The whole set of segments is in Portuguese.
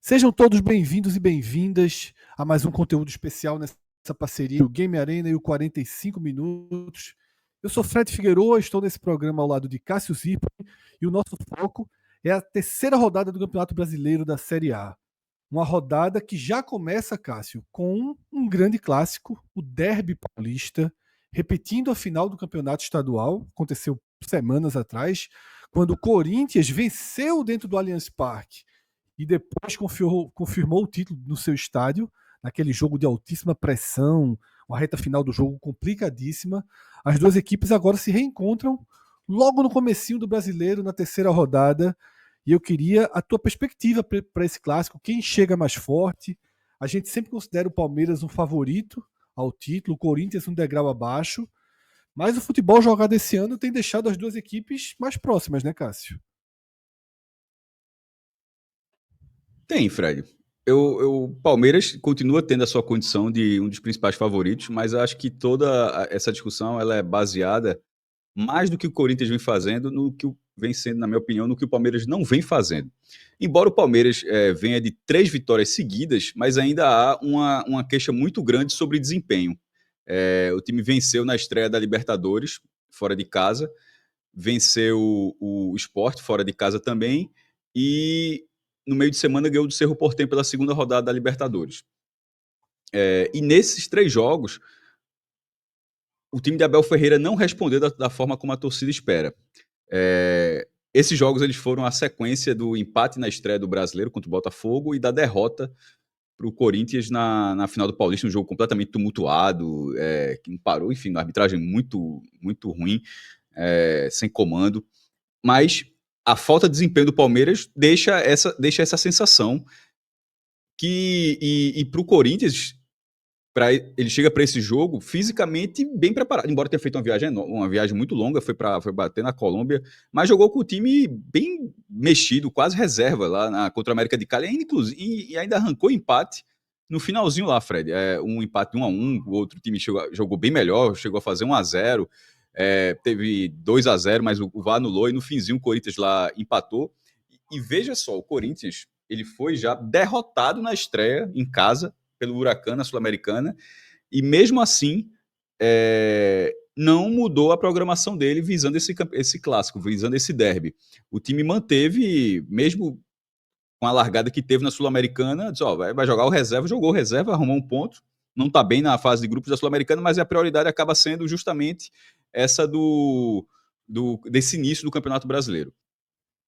Sejam todos bem-vindos e bem-vindas a mais um conteúdo especial nessa parceria do Game Arena e o 45 Minutos. Eu sou Fred Figueroa, estou nesse programa ao lado de Cássio Zirpoli e o nosso foco é a terceira rodada do Campeonato Brasileiro da Série A. Uma rodada que já começa, Cássio, com um grande clássico, o Derby Paulista, repetindo a final do Campeonato Estadual, aconteceu semanas atrás, quando o Corinthians venceu dentro do Allianz Parque e depois confirmou o título no seu estádio, naquele jogo de altíssima pressão, uma reta final do jogo complicadíssima. As duas equipes agora se reencontram logo no comecinho do Brasileiro, na terceira rodada, e eu queria a tua perspectiva para esse clássico, quem chega mais forte. A gente sempre considera o Palmeiras um favorito ao título, o Corinthians um degrau abaixo, mas o futebol jogado esse ano tem deixado as duas equipes mais próximas, né, Cássio? Tem, Fred. Palmeiras continua tendo a sua condição de um dos principais favoritos, mas eu acho que toda essa discussão ela é baseada mais do que o Corinthians vem fazendo, no que vem sendo, na minha opinião, no que o Palmeiras não vem fazendo. Embora o Palmeiras venha de 3 vitórias seguidas, mas ainda há uma queixa muito grande sobre desempenho. O time venceu na estreia da Libertadores, fora de casa, venceu o Sport, fora de casa também, e no meio de semana ganhou do Cerro Porteño pela segunda rodada da Libertadores. E nesses 3 jogos, o time de Abel Ferreira não respondeu da forma como a torcida espera. Esses jogos eles foram a sequência do empate na estreia do Brasileiro contra o Botafogo e da derrota para o Corinthians na final do Paulista, um jogo completamente tumultuado, que não parou, enfim, uma arbitragem muito, muito ruim, sem comando. Mas a falta de desempenho do Palmeiras deixa essa sensação que para o Corinthians, ele chega para esse jogo fisicamente bem preparado, embora tenha feito uma viagem muito longa, foi bater na Colômbia, mas jogou com o time bem mexido, quase reserva lá contra a América de Cali, e ainda arrancou empate no finalzinho lá, Fred. Um empate 1-1, o outro time jogou bem melhor, chegou a fazer 1-0, teve 2-0, mas o VAR anulou, e no finzinho o Corinthians lá empatou. E veja só, o Corinthians ele foi já derrotado na estreia em casa pelo Huracan na Sul-Americana, e mesmo assim não mudou a programação dele visando esse clássico, visando esse derby. O time manteve, mesmo com a largada que teve na Sul-Americana, disse, vai jogar o reserva, jogou o reserva, arrumou um ponto, não está bem na fase de grupos da Sul-Americana, mas a prioridade acaba sendo justamente essa desse início do Campeonato Brasileiro.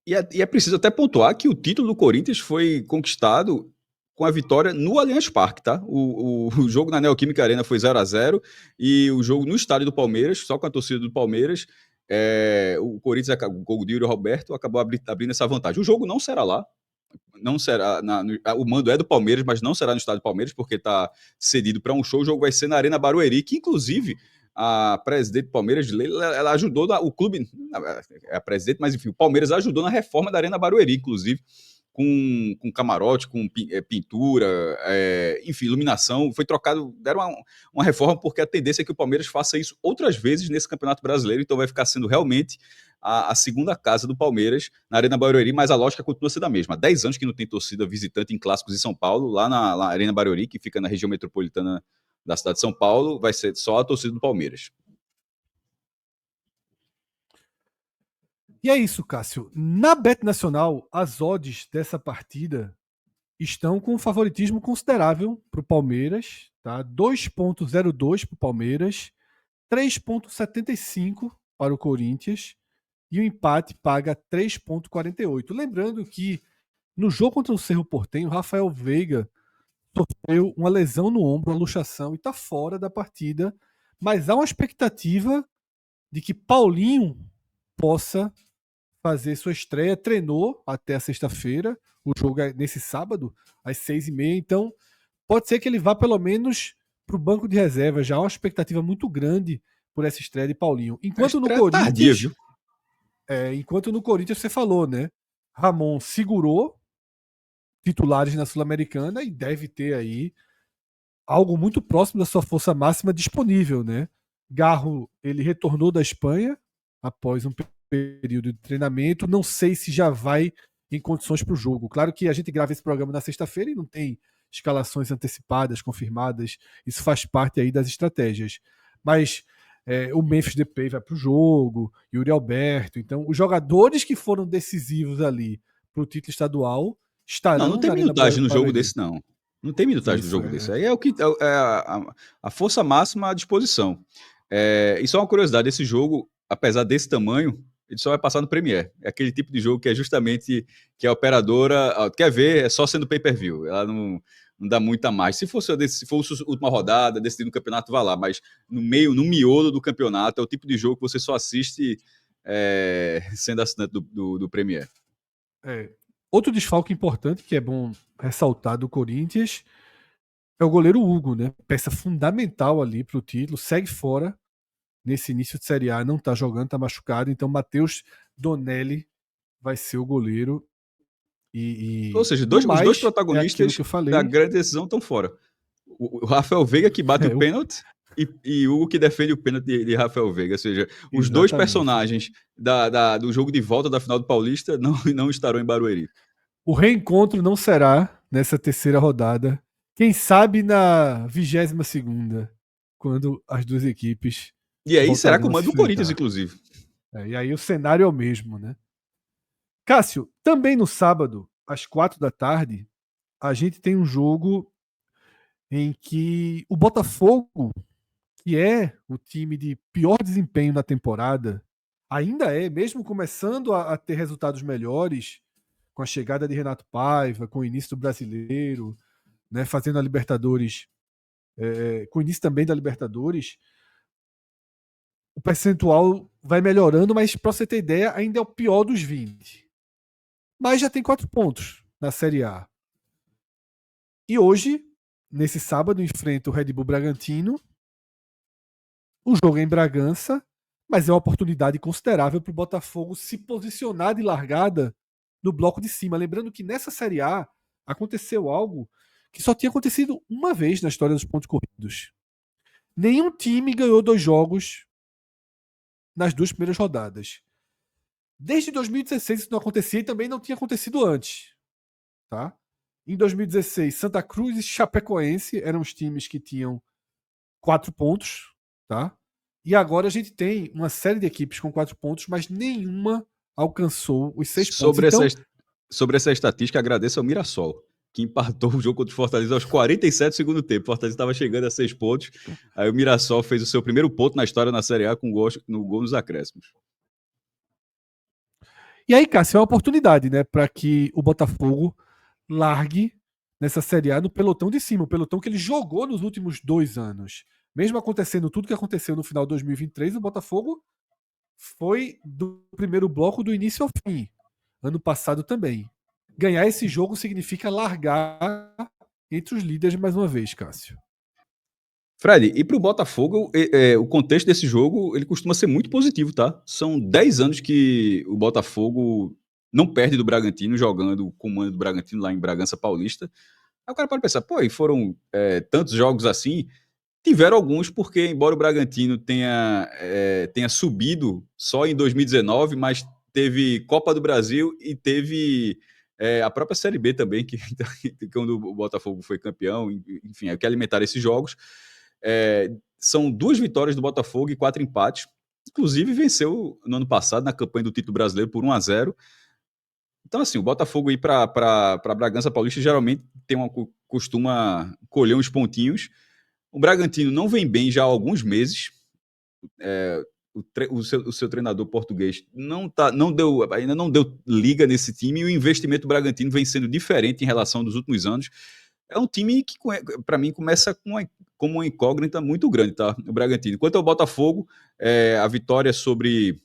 E é preciso até pontuar que o título do Corinthians foi conquistado com a vitória no Allianz Parque, tá? O jogo na Neoquímica Arena foi 0-0 e o jogo no estádio do Palmeiras, só com a torcida do Palmeiras, o Corinthians, o gol de Yuri Roberto, acabou abrindo essa vantagem. O jogo não será lá, não será o mando é do Palmeiras, mas não será no estádio do Palmeiras, porque está cedido para um show. O jogo vai ser na Arena Barueri, que inclusive a presidente do Palmeiras, ela ajudou o clube, é a presidente, mas enfim, o Palmeiras ajudou na reforma da Arena Barueri, inclusive, com camarote, com pintura, enfim, iluminação. Foi trocado, deram uma reforma, porque a tendência é que o Palmeiras faça isso outras vezes nesse Campeonato Brasileiro, então vai ficar sendo realmente a segunda casa do Palmeiras na Arena Barueri, mas a lógica continua sendo a mesma. Há 10 anos que não tem torcida visitante em clássicos em São Paulo, lá na Arena Barueri, que fica na região metropolitana da cidade de São Paulo, vai ser só a torcida do Palmeiras. E é isso, Cássio. Na Bet Nacional, as odds dessa partida estão com um favoritismo considerável para o Palmeiras, tá? 2,02 para o Palmeiras, 3,75 para o Corinthians e o empate paga 3,48. Lembrando que no jogo contra o Cerro Porteño, o Rafael Veiga sofreu uma lesão no ombro, uma luxação, e está fora da partida, mas há uma expectativa de que Paulinho possa fazer sua estreia. Treinou até a sexta-feira, o jogo é nesse sábado, às 6h30, então pode ser que ele vá pelo menos para o banco de reserva. Já há uma expectativa muito grande por essa estreia de Paulinho. Enquanto no Corinthians, tardia, viu? Enquanto no Corinthians você falou, né? Ramon segurou titulares na Sul-Americana e deve ter aí algo muito próximo da sua força máxima disponível, né? Garro, ele retornou da Espanha após um período de treinamento. Não sei se já vai em condições para o jogo. Claro que a gente grava esse programa na sexta-feira e não tem escalações antecipadas, confirmadas. Isso faz parte aí das estratégias. Mas o Memphis Depay vai para o jogo, Yuri Alberto. Então, os jogadores que foram decisivos ali para o título estadual Não estarão tem na Arena minutagem no jogo Barueri. desse, não. Não tem minutagem no Isso, jogo desse. Aí é o que é a força máxima à disposição. E só uma curiosidade, esse jogo, apesar desse tamanho, ele só vai passar no Premiere. É aquele tipo de jogo que é justamente que a operadora quer ver, é só sendo pay-per-view. Ela não dá muita mais. Se fosse a última rodada, decidindo o campeonato, vá lá. Mas no miolo do campeonato, é o tipo de jogo que você só assiste sendo assinante do Premiere. Outro desfalque importante que é bom ressaltar do Corinthians é o goleiro Hugo, né? Peça fundamental ali para o título, segue fora nesse início de Série A, não está jogando, está machucado, então Matheus Donelli vai ser o goleiro. Ou seja, No os dois mais, é aquilo protagonistas que eu da falei. grande decisão estão fora. O Rafael Veiga que bate o O pênalti e Hugo que defende o pênalti de Rafael Veiga. Ou seja, os dois Exatamente. personagens do jogo de volta da final do Paulista não estarão em Barueri. O reencontro não será nessa terceira rodada. Quem sabe na 22ª, quando as duas equipes E aí será voltarão a comando se do Corinthians, enfrentar. inclusive. E aí o cenário é o mesmo, né? Cássio, também no sábado, às 4 da tarde, a gente tem um jogo em que o Botafogo, que é o time de pior desempenho na temporada, ainda é, mesmo começando a ter resultados melhores, com a chegada de Renato Paiva, com o início do Brasileiro, né, fazendo a Libertadores, com o início também da Libertadores, o percentual vai melhorando, mas para você ter ideia, ainda é o pior dos 20. Mas já tem 4 pontos na Série A. E hoje, nesse sábado, enfrenta o Red Bull Bragantino. O jogo é em Bragança, mas é uma oportunidade considerável para o Botafogo se posicionar de largada no bloco de cima. Lembrando que nessa Série A aconteceu algo que só tinha acontecido uma vez na história dos pontos corridos. Nenhum time ganhou 2 jogos nas 2 primeiras rodadas. Desde 2016 isso não acontecia e também não tinha acontecido antes. Tá? Em 2016, Santa Cruz e Chapecoense eram os times que tinham 4 pontos. Tá? E agora a gente tem uma série de equipes com 4 pontos, mas nenhuma alcançou os 6 pontos. Sobre essa estatística, agradeço ao Mirassol, que empatou o jogo contra o Fortaleza aos 47 do segundo tempo. O Fortaleza estava chegando a 6 pontos. Aí o Mirassol fez o seu primeiro ponto na história na Série A com no gol nos acréscimos. E aí, Cássio, é uma oportunidade, né, para que o Botafogo largue nessa Série A no pelotão de cima, o pelotão que ele jogou nos últimos 2 anos. Mesmo acontecendo tudo que aconteceu no final de 2023, o Botafogo foi do primeiro bloco do início ao fim. Ano passado também. Ganhar esse jogo significa largar entre os líderes mais uma vez, Cássio. Fred, e para o Botafogo, o contexto desse jogo ele costuma ser muito positivo, tá? São 10 anos que o Botafogo não perde do Bragantino, jogando o comando do Bragantino lá em Bragança Paulista. Aí o cara pode pensar, pô, e foram tantos jogos assim? Tiveram alguns, porque embora o Bragantino tenha subido só em 2019, mas teve Copa do Brasil e teve a própria Série B também, que quando o Botafogo foi campeão, enfim, é que alimentaram esses jogos. São 2 vitórias do Botafogo e 4 empates. Inclusive venceu no ano passado na campanha do título brasileiro por 1-0. Então, assim, o Botafogo ir para Bragança Paulista geralmente costuma colher uns pontinhos. O Bragantino não vem bem já há alguns meses. O seu treinador português ainda não deu liga nesse time, e o investimento do Bragantino vem sendo diferente em relação dos últimos anos. É um time que, para mim, começa como uma incógnita muito grande, tá? O Bragantino. Quanto ao Botafogo, a vitória sobre.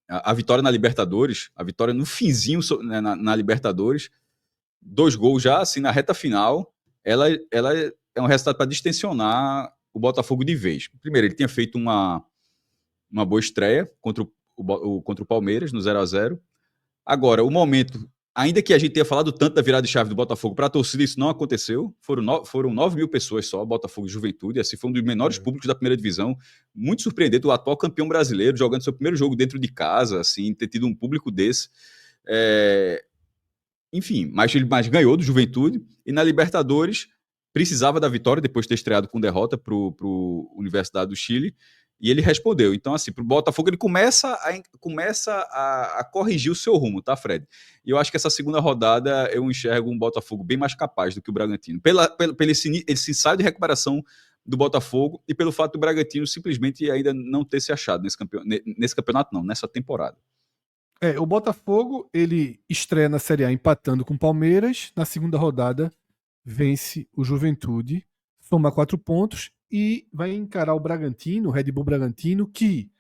A vitória na Libertadores, a vitória no finzinho na Libertadores, 2 gols já, assim, na reta final, ela é um resultado para distensionar o Botafogo de vez. Primeiro, ele tinha feito uma boa estreia contra o Palmeiras, no 0-0. Agora, o momento, ainda que a gente tenha falado tanto da virada de chave do Botafogo para a torcida, isso não aconteceu. Foram 9 mil pessoas só, Botafogo e Juventude. Assim, foi um dos menores públicos da primeira divisão. Muito surpreendente, o atual campeão brasileiro, jogando seu primeiro jogo dentro de casa, assim, ter tido um público desse. enfim, mas ganhou do Juventude, e na Libertadores precisava da vitória, depois de ter estreado com derrota para o Universidade do Chile, e ele respondeu. Então, assim, para o Botafogo, ele começa a corrigir o seu rumo, tá, Fred? E eu acho que essa segunda rodada eu enxergo um Botafogo bem mais capaz do que o Bragantino. Pelo esse ensaio de recuperação do Botafogo e pelo fato do Bragantino simplesmente ainda não ter se achado nesse campeonato, não, nessa temporada. O Botafogo, ele estreia na Série A empatando com o Palmeiras. Na segunda rodada, vence o Juventude, soma 4 pontos e vai encarar o Bragantino, o Red Bull Bragantino, que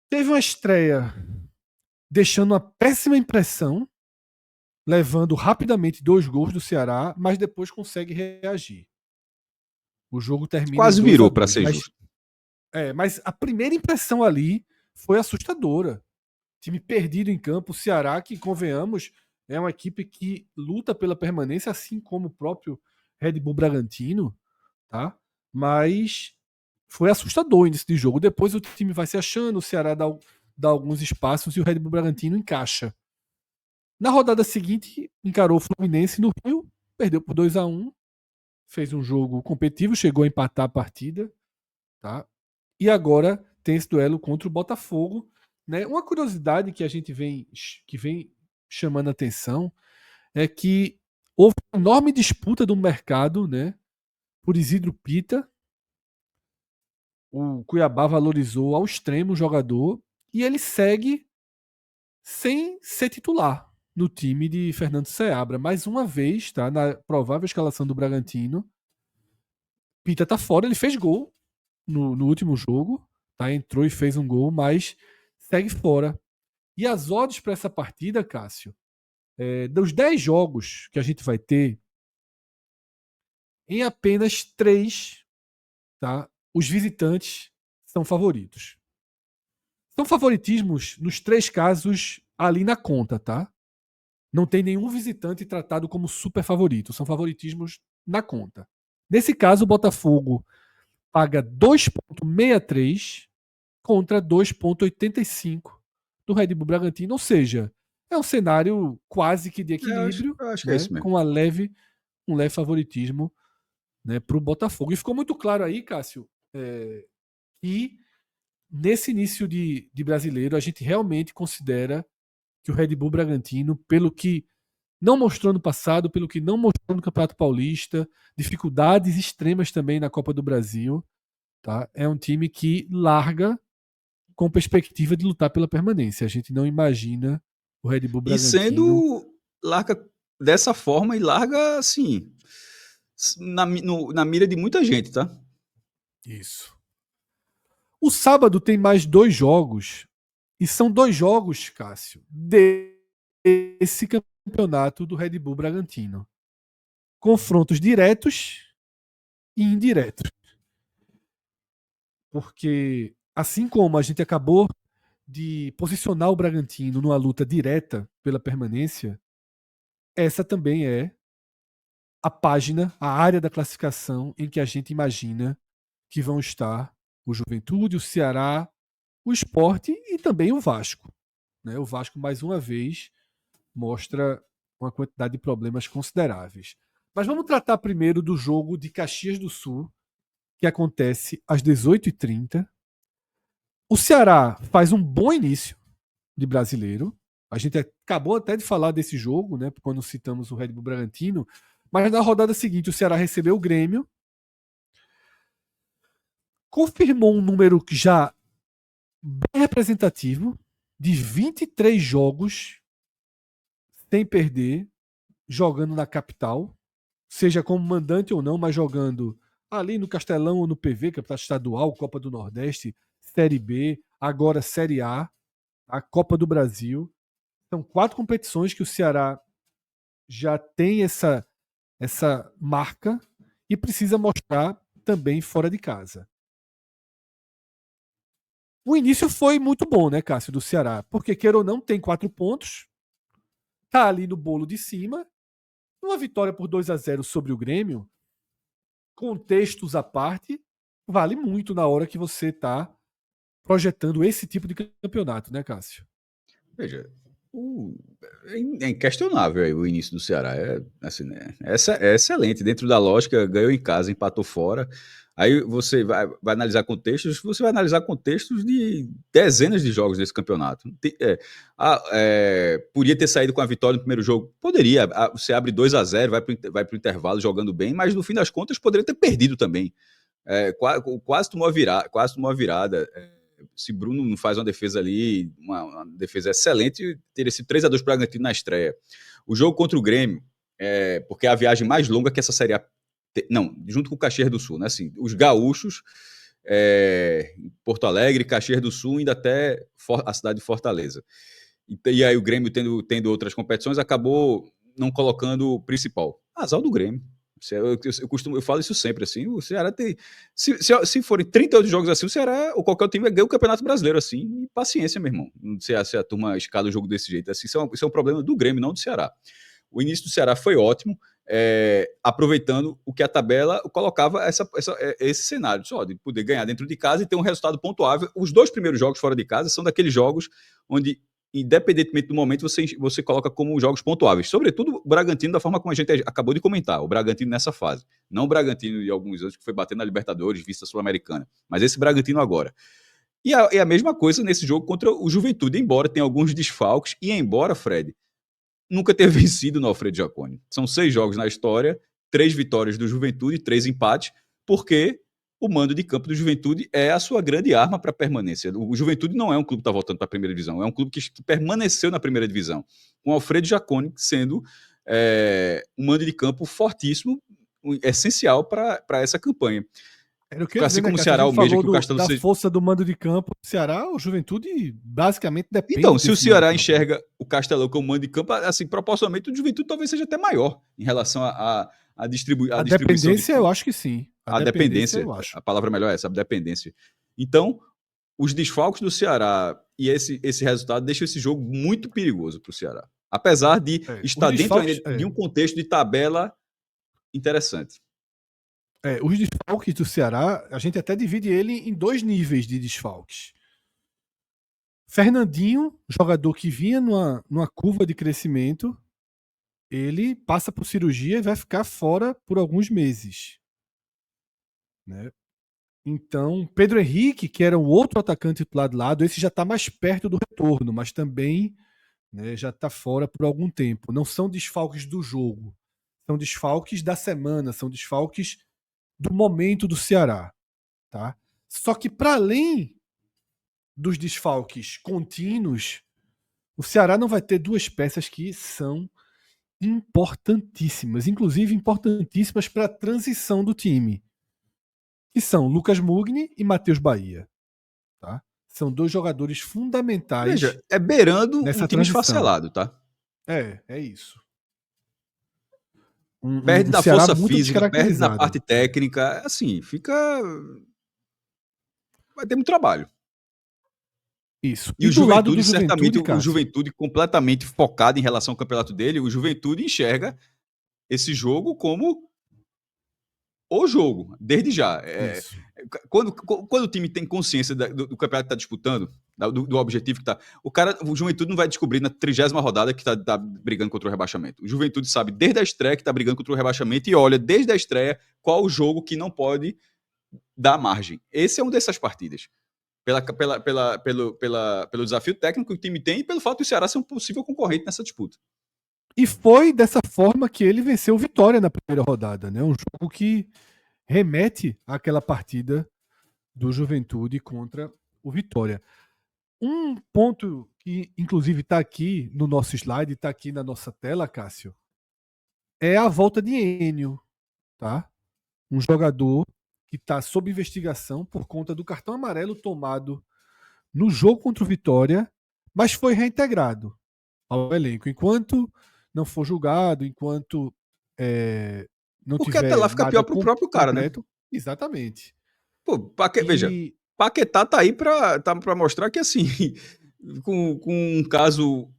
teve uma estreia deixando uma péssima impressão, levando rapidamente 2 gols do Ceará, mas depois consegue reagir. O jogo termina Quase em virou, para 2-2. ser justo. Mas a primeira impressão ali foi assustadora. Time perdido em campo, o Ceará, que, convenhamos, é uma equipe que luta pela permanência, assim como o próprio Red Bull Bragantino, tá? Mas foi assustador o início de jogo. Depois o time vai se achando, o Ceará dá alguns espaços e o Red Bull Bragantino encaixa. Na rodada seguinte, encarou o Fluminense no Rio, perdeu por 2-1, fez um jogo competitivo, chegou a empatar a partida, tá? E agora tem esse duelo contra o Botafogo, né? Uma curiosidade que a gente vem chamando a atenção é que houve uma enorme disputa do mercado, né? Por Isidro Pita. O Cuiabá valorizou ao extremo o jogador e ele segue sem ser titular no time de Fernando Seabra. Mais uma vez, tá? Na provável escalação do Bragantino, Pita tá fora, ele fez gol no último jogo, tá? Entrou e fez um gol, mas segue fora. E as odds para essa partida, Cássio, dos 10 jogos que a gente vai ter, em apenas 3, tá? Os visitantes são favoritos. São favoritismos nos 3 casos ali na conta, tá? Não tem nenhum visitante tratado como super favorito. São favoritismos na conta. Nesse caso, o Botafogo paga 2,63 contra 2,85 do Red Bull Bragantino. Ou seja, é um cenário quase que de equilíbrio, Eu acho que é né? isso mesmo. Com um leve favoritismo, né, para o Botafogo. E ficou muito claro aí, Cássio, que nesse início de brasileiro a gente realmente considera que o Red Bull Bragantino, pelo que não mostrou no passado, pelo que não mostrou no Campeonato Paulista, dificuldades extremas também na Copa do Brasil, tá? É um time que larga com perspectiva de lutar pela permanência. A gente não imagina o Red Bull E Bragantino. sendo larga dessa forma e larga assim na mira de muita gente, tá? Isso. O sábado tem mais 2 jogos, e são 2 jogos, Cássio, desse campeonato do Red Bull Bragantino. Confrontos diretos e indiretos. Porque, assim como a gente acabou de posicionar o Bragantino numa luta direta pela permanência, essa também é a página, a área da classificação em que a gente imagina que vão estar o Juventude, o Ceará, o Sport e também o Vasco. Né? O Vasco, mais uma vez, mostra uma quantidade de problemas consideráveis. Mas vamos tratar primeiro do jogo de Caxias do Sul, que acontece às 18h30. O Ceará faz um bom início de brasileiro. A gente acabou até de falar desse jogo, né? Quando citamos o Red Bull Bragantino. Mas na rodada seguinte, o Ceará recebeu o Grêmio. Confirmou um número já bem representativo de 23 jogos sem perder, jogando na capital, seja como mandante ou não, mas jogando ali no Castelão ou no PV, Campeonato Estadual, Copa do Nordeste, Série B, agora Série A, a Copa do Brasil. São 4 competições que o Ceará já tem essa marca e precisa mostrar também fora de casa. O início foi muito bom, né, Cássio, do Ceará, porque queira ou não, tem 4 pontos, tá ali no bolo de cima. Uma vitória por 2-0 sobre o Grêmio, contextos à parte, vale muito na hora que você está projetando esse tipo de campeonato, né, Cássio? Veja, É inquestionável aí o início do Ceará. Assim, né? É excelente. Dentro da lógica, ganhou em casa, empatou fora. Aí você vai analisar contextos, você vai analisar contextos de dezenas de jogos desse campeonato. Podia ter saído com a vitória no primeiro jogo? Poderia. Você abre 2-0, vai para o intervalo jogando bem, mas no fim das contas poderia ter perdido também. Quase tomou a virada. Se Bruno não faz uma defesa ali, uma defesa excelente, teria sido 3-2 para o Bragantino na estreia. O jogo contra o Grêmio, porque é a viagem mais longa que essa Série A. Não, junto com o Caxias do Sul, né? Assim, os gaúchos, Porto Alegre, Caxias do Sul, ainda até a cidade de Fortaleza. E aí o Grêmio, tendo outras competições, acabou não colocando o principal. Azar do Grêmio. Eu falo isso sempre, assim, o Ceará tem... Se forem 38 jogos assim, o Ceará, ou qualquer time, ganha o Campeonato Brasileiro, assim, e paciência, meu irmão. Se a turma escala o jogo desse jeito, assim, isso é um problema do Grêmio, não do Ceará. O início do Ceará foi ótimo, aproveitando o que a tabela colocava esse cenário, só de poder ganhar dentro de casa e ter um resultado pontuável. Os 2 primeiros jogos fora de casa são daqueles jogos onde, independentemente do momento, você coloca como jogos pontuáveis. Sobretudo o Bragantino, da forma como a gente acabou de comentar, o Bragantino nessa fase. Não o Bragantino de alguns anos que foi batendo na Libertadores, vista Sul-Americana, mas esse Bragantino agora. E a mesma coisa nesse jogo contra o Juventude, embora tenha alguns desfalques e embora, Fred, nunca ter vencido no Alfredo Jaconi. São 6 jogos na história, 3 vitórias do Juventude, 3 empates, porque o mando de campo do Juventude é a sua grande arma para a permanência. O Juventude não é um clube que está voltando para a primeira divisão, é um clube que permaneceu na primeira divisão, com o Alfredo Jaconi sendo um mando de campo fortíssimo, essencial para essa campanha. Era o que eu ia Assim dizer, né, como o Cássio? A Ceará gente almeja falou que o Castelo da seja... força do mando de campo do Ceará, o Juventude basicamente depende Então, se o desse mando de Ceará campo. enxerga o Castelão como mando de campo, assim, proporcionalmente o Juventude talvez seja até maior em relação à A distribuição de dependência, eu acho que sim. A a dependência, dependência. eu acho. A palavra melhor é essa, a dependência. Então, os desfalques do Ceará e esse resultado deixam esse jogo muito perigoso para o Ceará. Apesar de Os estar dentro desfalques, de um contexto de tabela interessante. os desfalques do Ceará, a gente até divide ele em 2 níveis de desfalques. Fernandinho, jogador que vinha numa curva de crescimento, ele passa por cirurgia e vai ficar fora por alguns meses. Né? Então, Pedro Henrique, que era um outro atacante do lado, esse já está mais perto do retorno, mas também, né, já está fora por algum tempo. Não são desfalques do jogo, são desfalques da semana, são desfalques do momento do Ceará. Tá? Só que, para além dos desfalques contínuos, o Ceará não vai ter 2 peças que são importantíssimas, inclusive importantíssimas para a transição do time, que são Lucas Mugni e Matheus Bahia. Tá? São 2 jogadores fundamentais Veja, é beirando um nessa time transição. esfacelado, tá? É isso. Perde Um da Ceará força muito física, perde na descaracterizado. parte técnica, assim, vai ter muito trabalho. Isso. E E o do lado do Juventude, certamente, Juventude, o Cássio, Juventude completamente focado em relação ao campeonato dele, o Juventude enxerga esse jogo como o jogo, desde já. isso. Quando o time tem consciência do campeonato que está disputando, do objetivo que está. O Juventude não vai descobrir na 30ª rodada que está brigando contra o rebaixamento. O Juventude sabe desde a estreia que está brigando contra o rebaixamento e olha desde a estreia qual o jogo que não pode dar margem. Esse é um dessas partidas. Pelo desafio técnico que o time tem e pelo fato do Ceará ser um possível concorrente nessa disputa. E foi dessa forma que ele venceu o Vitória na primeira rodada. Né? Um jogo que remete àquela partida do Juventude contra o Vitória. Um ponto que, inclusive, está aqui no nosso slide, está aqui na nossa tela, Cássio, é a volta de Enio. Tá? Um jogador que está sob investigação por conta do cartão amarelo tomado no jogo contra o Vitória, mas foi reintegrado ao elenco. Enquanto não for julgado, enquanto não Porque até lá tiver fica nada pior pro próprio cara, né? concreto, exatamente. Pô, veja, E Paquetá tá aí pra mostrar que, assim, com um caso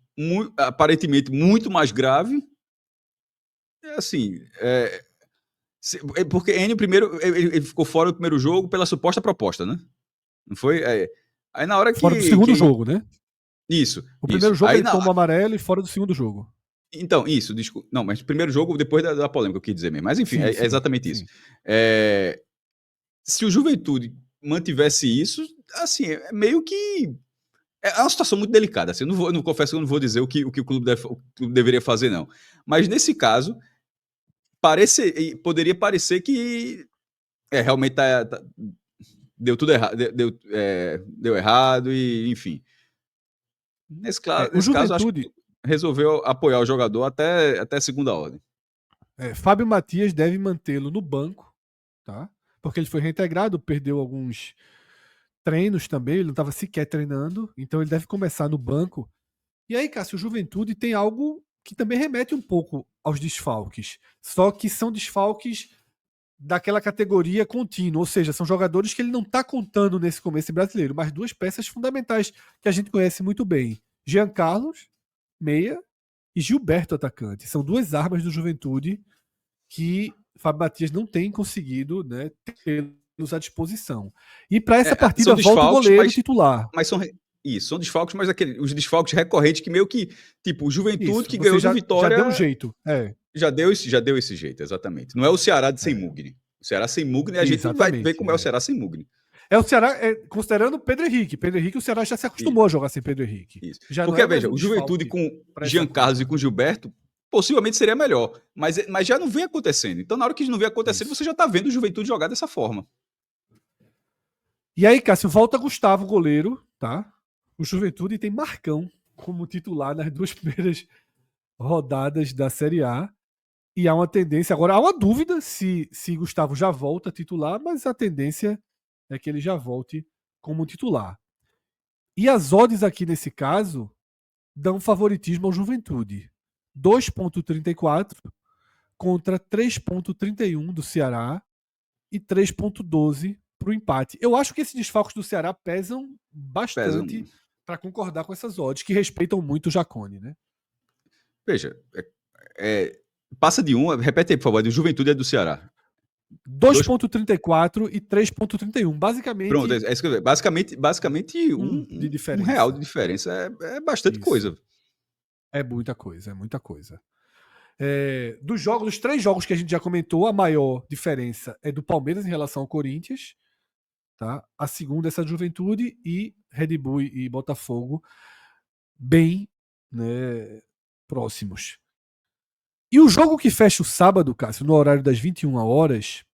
aparentemente muito mais grave, assim, porque Enio primeiro, ele ficou fora do primeiro jogo pela suposta proposta, né? Não foi? Aí na hora fora do segundo jogo, né? Isso, O primeiro isso. jogo Aí, ele toma amarelo e fora do segundo jogo. então, isso, desculpa. Não, mas primeiro jogo depois da polêmica, eu quis dizer mesmo. Mas enfim, Sim, é sim, exatamente isso. sim. Se o Juventude mantivesse isso, assim, é meio que. É uma situação muito delicada. Assim, eu não confesso que eu não vou dizer o clube deveria fazer, não. Mas nesse caso, poderia parecer que realmente deu tudo errado. Deu errado e, enfim. O Nesse caso, acho que Juventude, resolveu apoiar o jogador até segunda ordem. Fábio Matias deve mantê-lo no banco, tá? Porque ele foi reintegrado, perdeu alguns treinos também, ele não estava sequer treinando, então ele deve começar no banco. E aí, Cássio, o Juventude tem algo que também remete um pouco aos desfalques, só que são desfalques daquela categoria contínua, ou seja, são jogadores que ele não está contando nesse começo brasileiro, mas duas peças fundamentais que a gente conhece muito bem: Jean Carlos, meia, e Gilberto, atacante. São duas armas do Juventude que Fábio Matias não tem conseguido, né, tê-los à disposição. E para essa São partida volta o desfalques, goleiro titular. mas são desfalques, mas os desfalques recorrentes que meio que, tipo, o Juventude Isso, que você ganhou do já deu um Vitória jeito. já deu esse jeito, exatamente. Não é o Ceará de sem É, Mugni. O Ceará sem Mugni, a gente vai ver exatamente. como é o Ceará sem Mugni. É o Ceará, considerando o Pedro Henrique. Pedro Henrique, o Ceará já se acostumou a jogar sem Pedro Henrique. Isso. Já não Porque, é mais veja, um o Juventude desfalque com para essa Jean Carlos e Copa. com Gilberto possivelmente seria melhor. Mas já não vem acontecendo. Então, na hora que não vem acontecendo, Isso. você já tá vendo o Juventude jogar dessa forma. E aí, Cássio, volta Gustavo, goleiro, tá? O Juventude tem Marcão como titular nas duas primeiras rodadas da Série A. E há uma tendência. Agora, há uma dúvida se Gustavo já volta a titular, mas a tendência é que ele já volte como titular. E as odds aqui nesse caso dão favoritismo ao Juventude. 2,34 contra 3,31 do Ceará e 3,12 para o empate. Eu acho que esses desfalques do Ceará pesam bastante Pesam. para concordar com essas odds, que respeitam muito o Jacone, né? Veja, passa de um, repete aí, por favor, do Juventude é do Ceará. 2,34 e 3,31. Pronto, Basicamente, isso que eu ia dizer. Basicamente de um real de diferença. diferença. É bastante Isso. coisa. É muita coisa, é muita coisa. Dos 3 jogos que a gente já comentou, a maior diferença é do Palmeiras em relação ao Corinthians. Tá? A segunda é essa Juventude e Red Bull e Botafogo bem, né, próximos. E o jogo que fecha o sábado, Cássio, no horário das 21 horas,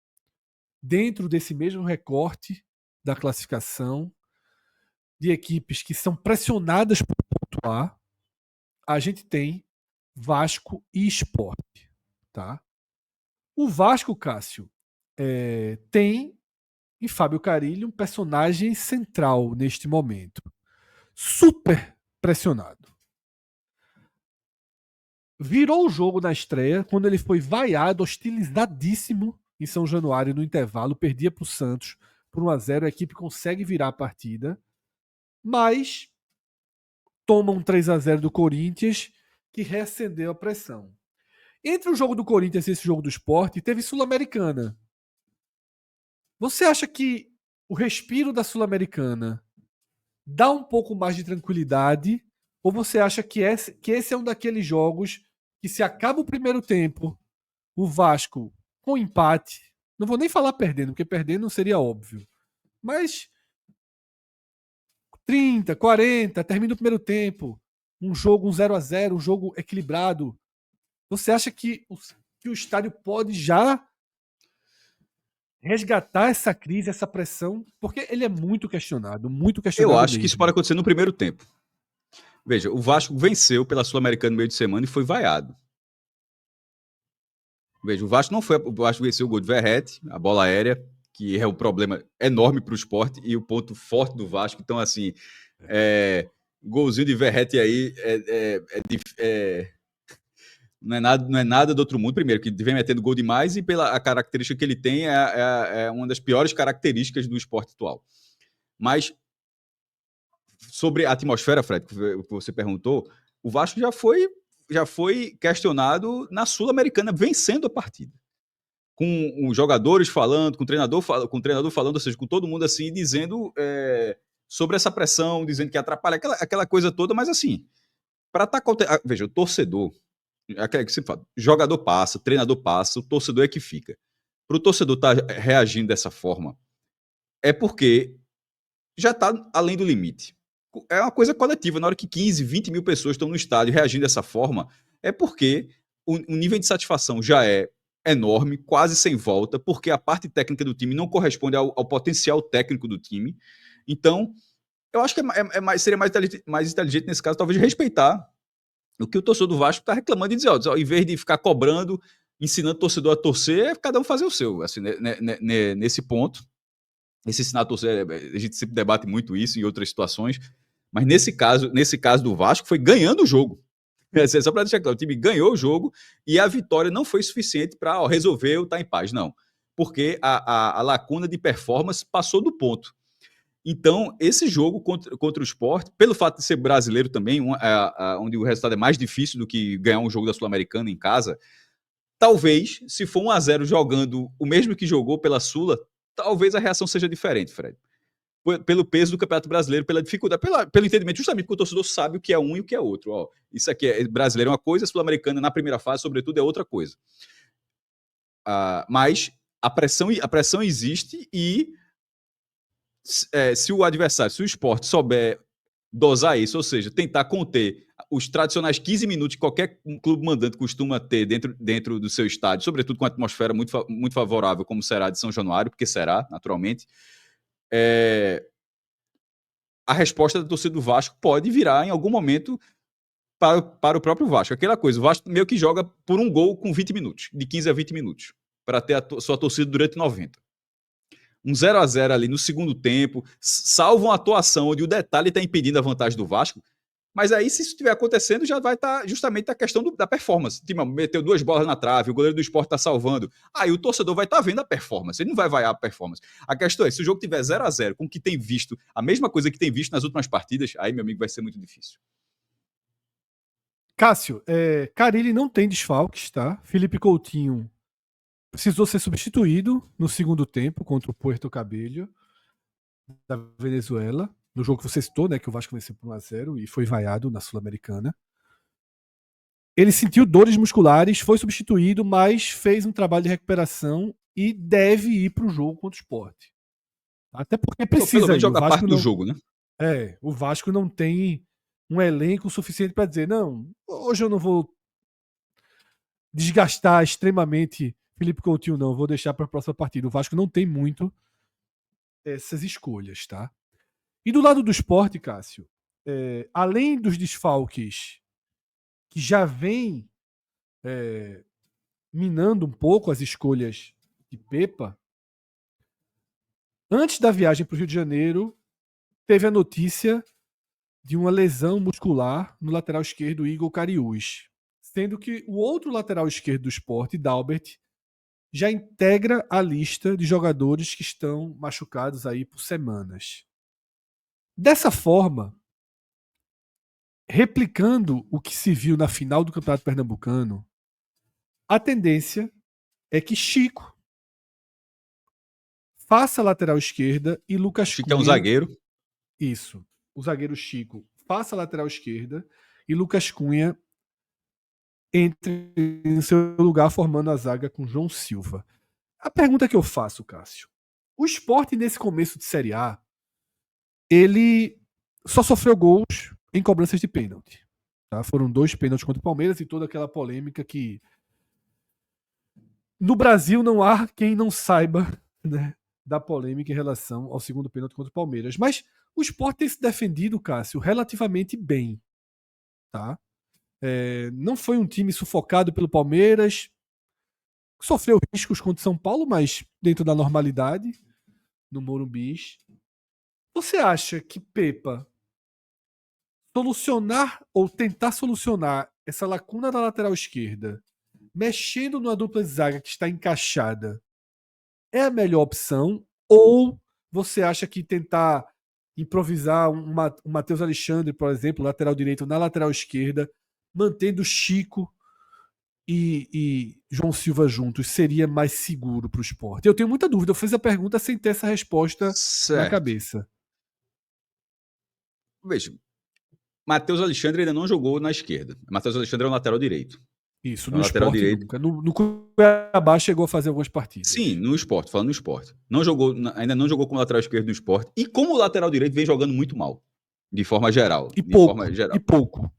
dentro desse mesmo recorte da classificação de equipes que são pressionadas por pontuar, a gente tem Vasco e Sport. Tá? O Vasco, Cássio, tem em Fábio Carille um personagem central neste momento. Super pressionado. Virou o jogo na estreia quando ele foi vaiado, hostilizadíssimo em São Januário no intervalo, perdia para o Santos por 1-0, a equipe consegue virar a partida, mas toma um 3-0 do Corinthians que reacendeu a pressão. Entre o jogo do Corinthians e esse jogo do Sport, teve Sul-Americana. Você acha que o respiro da Sul-Americana dá um pouco mais de tranquilidade? Ou você acha que esse é um daqueles jogos que, se acaba o primeiro tempo, o Vasco com empate, não vou nem falar perdendo, porque perdendo não seria óbvio, mas 30, 40, termina o primeiro tempo, um jogo, um 0-0, um jogo equilibrado, você acha que o estádio pode já resgatar essa crise, essa pressão? Porque ele é muito Eu questionado acho que isso pode mesmo. acontecer no primeiro tempo. Veja, o Vasco venceu pela Sul-Americana no meio de semana e foi vaiado. Veja, o Vasco não foi. O Vasco venceu o gol de Verrete, a bola aérea, que é um problema enorme para o esporte e o ponto forte do Vasco. Então, assim, golzinho de Verrete aí não é nada do outro mundo. Primeiro, que vem metendo gol demais e pela a característica que ele tem é uma das piores características do esporte atual. Mas sobre a atmosfera, Fred, que você perguntou, o Vasco já foi questionado na Sul-Americana, vencendo a partida. Com os jogadores falando, com o treinador falando, ou seja, com todo mundo assim, dizendo sobre essa pressão, dizendo que atrapalha, aquela coisa toda, mas assim, para estar veja, o torcedor, aquele que se fala, jogador passa, treinador passa, o torcedor é que fica. Para o torcedor estar reagindo dessa forma, é porque já está além do limite. É uma coisa coletiva. Na hora que 15, 20 mil pessoas estão no estádio reagindo dessa forma, é porque o nível de satisfação já é enorme, quase sem volta, porque a parte técnica do time não corresponde ao potencial técnico do time. Então, eu acho que seria mais inteligente nesse caso, talvez, respeitar o que o torcedor do Vasco está reclamando e dizer, ó, em vez de ficar cobrando, ensinando o torcedor a torcer, é cada um fazer o seu. Assim, nesse ponto, esse ensinar a torcer, a gente sempre debate muito isso em outras situações, mas nesse caso do Vasco, foi ganhando o jogo. Só para deixar claro, o time ganhou o jogo e a vitória não foi suficiente para resolver ou estar em paz, não. Porque a lacuna de performance passou do ponto. Então, esse jogo contra o Sport, pelo fato de ser brasileiro também, onde o resultado é mais difícil do que ganhar um jogo da Sul-Americana em casa, talvez, se for 1-0 jogando o mesmo que jogou pela Sula, talvez a reação seja diferente, Fred. Pelo peso do Campeonato Brasileiro, pela dificuldade, pelo entendimento, justamente porque o torcedor sabe o que é um e o que é outro. Ó, isso aqui é brasileiro é uma coisa, Sul-Americana na primeira fase, sobretudo, é outra coisa. Mas a pressão existe e se o adversário, se o Sport souber dosar isso, ou seja, tentar conter os tradicionais 15 minutos que qualquer clube mandante costuma ter dentro do seu estádio, sobretudo com a atmosfera muito favorável, como será de São Januário, porque será, naturalmente, a resposta da torcida do Vasco pode virar em algum momento para o próprio Vasco. Aquela coisa, o Vasco meio que joga por um gol com 20 minutos, de 15 a 20 minutos, para ter sua torcida durante 90. Um 0-0 ali no segundo tempo, salvo uma atuação onde o detalhe está impedindo a vantagem do Vasco, mas aí, se isso estiver acontecendo, já vai estar justamente a questão da performance. Tipo, meteu 2 bolas na trave, o goleiro do Sport está salvando. Aí o torcedor vai estar vendo a performance, ele não vai vaiar a performance. A questão é, se o jogo tiver 0-0, com o que tem visto, a mesma coisa que tem visto nas últimas partidas, aí, meu amigo, vai ser muito difícil. Cássio, Carille não tem desfalques, tá? Felipe Coutinho precisou ser substituído no segundo tempo contra o Puerto Cabello da Venezuela, no jogo que você citou, né, que o Vasco venceu por 1-0 e foi vaiado na Sul-Americana. Ele sentiu dores musculares, foi substituído, mas fez um trabalho de recuperação e deve ir para o jogo contra o Sport. Até porque precisa. Pelo menos jogar parte do jogo, né? O Vasco não tem um elenco suficiente para dizer, não, hoje eu não vou desgastar extremamente Felipe Coutinho, não, vou deixar para a próxima partida. O Vasco não tem muito essas escolhas, tá? E do lado do Sport, Cássio, além dos desfalques que já vem minando um pouco as escolhas de Pepa, antes da viagem para o Rio de Janeiro, teve a notícia de uma lesão muscular no lateral esquerdo Igor Cariús, sendo que o outro lateral esquerdo do Sport, Dalbert, já integra a lista de jogadores que estão machucados aí por semanas. Dessa forma, replicando o que se viu na final do Campeonato Pernambucano, a tendência é que Chico faça a lateral esquerda e Lucas Chico Cunha... é um zagueiro. Isso. O zagueiro Chico faça a lateral esquerda e Lucas Cunha entre em seu lugar formando a zaga com João Silva. A pergunta que eu faço, Cássio, o Sport nesse começo de Série A, ele só sofreu gols em cobranças de pênalti. Tá? Foram 2 pênaltis contra o Palmeiras e toda aquela polêmica que no Brasil não há quem não saiba, né, da polêmica em relação ao segundo pênalti contra o Palmeiras. Mas o Sport tem se defendido, Cássio, relativamente bem. Tá? Não foi um time sufocado pelo Palmeiras, sofreu riscos contra o São Paulo, mas dentro da normalidade, no Morumbi. Você acha que Pepa solucionar ou tentar solucionar essa lacuna da lateral esquerda, mexendo numa dupla de zaga que está encaixada, é a melhor opção? Ou você acha que tentar improvisar um Matheus Alexandre, por exemplo, lateral direito na lateral esquerda, mantendo Chico e João Silva juntos, seria mais seguro para o Sport? Eu tenho muita dúvida. Eu fiz a pergunta sem ter essa resposta na cabeça. Veja, Matheus Alexandre ainda não jogou na esquerda. Matheus Alexandre é um lateral direito. Isso, É no um lateral Sport direito. nunca. No Cuiabá chegou a fazer algumas partidas. Sim, no Sport, falando no Sport. Não jogou, ainda não jogou como lateral esquerdo no Sport. E como lateral direito vem jogando muito mal. De forma geral. E De forma pouco, geral. e pouco.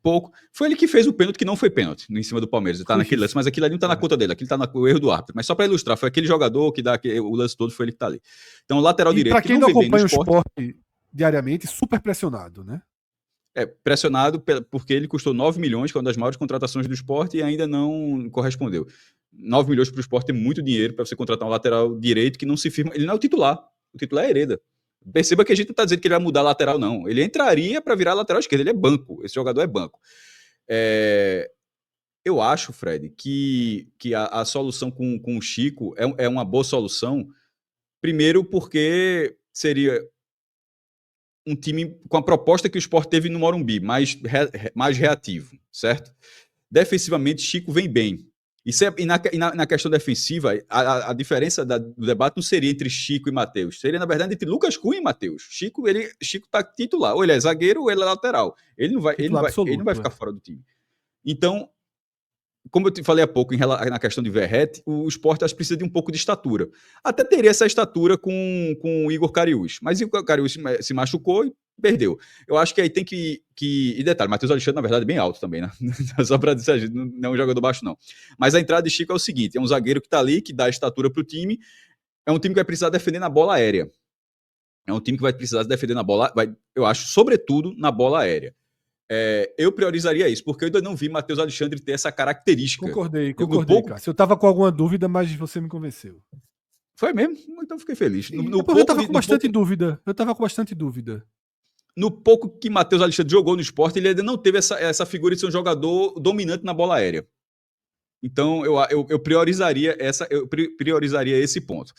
Pouco. Foi ele que fez o pênalti que não foi pênalti em cima do Palmeiras. Tá Foi naquele lance, mas aquilo ali não tá na conta dele, aquilo tá no erro do árbitro. Mas só para ilustrar, foi aquele jogador que dá o lance todo, foi ele que tá ali. Então, o lateral E direito para que quem não não vem bem no acompanha o Sport, Sport diariamente, super pressionado, né? pressionado porque ele custou 9 milhões, que é uma das maiores contratações do Sport, e ainda não correspondeu. 9 milhões para o Sport é muito dinheiro para você contratar um lateral direito que não se firma. Ele não é o titular é Hereda. Perceba que a gente não está dizendo que ele vai mudar a lateral, não. Ele entraria para virar lateral esquerdo, ele é banco, esse jogador é banco. Eu acho, Fred, que a solução com o Chico é uma boa solução, primeiro porque seria um time com a proposta que o Sport teve no Morumbi, mais reativo, certo? Defensivamente, Chico vem bem. Na questão defensiva, a diferença do debate não seria entre Chico e Matheus, seria, na verdade, entre Lucas Cunha e Matheus. Chico tá titular, ou ele é zagueiro ou ele é lateral. Ele não vai ficar fora do time. Então, como eu te falei há pouco na questão de Verrete, o Sport acho que precisa de um pouco de estatura. Até teria essa estatura com o Igor Cariús, mas o Cariús se machucou e perdeu. Eu acho que aí tem que e detalhe, Matheus Alexandre, na verdade, é bem alto também, né? Só para dizer, a gente não é um jogador baixo, não. Mas a entrada de Chico é o seguinte: é um zagueiro que está ali, que dá estatura para o time, é um time que vai precisar defender na bola aérea. É um time que vai precisar defender na bola, eu acho, sobretudo na bola aérea. Eu priorizaria isso, porque eu ainda não vi Matheus Alexandre ter essa característica. Concordei, pouco... Cássio. Eu estava com alguma dúvida, mas você me convenceu. Foi mesmo? Então fiquei feliz. Eu estava com bastante dúvida. No pouco que Matheus Alexandre jogou no Sport, ele ainda não teve essa figura de ser um jogador dominante na bola aérea. Então eu priorizaria esse ponto.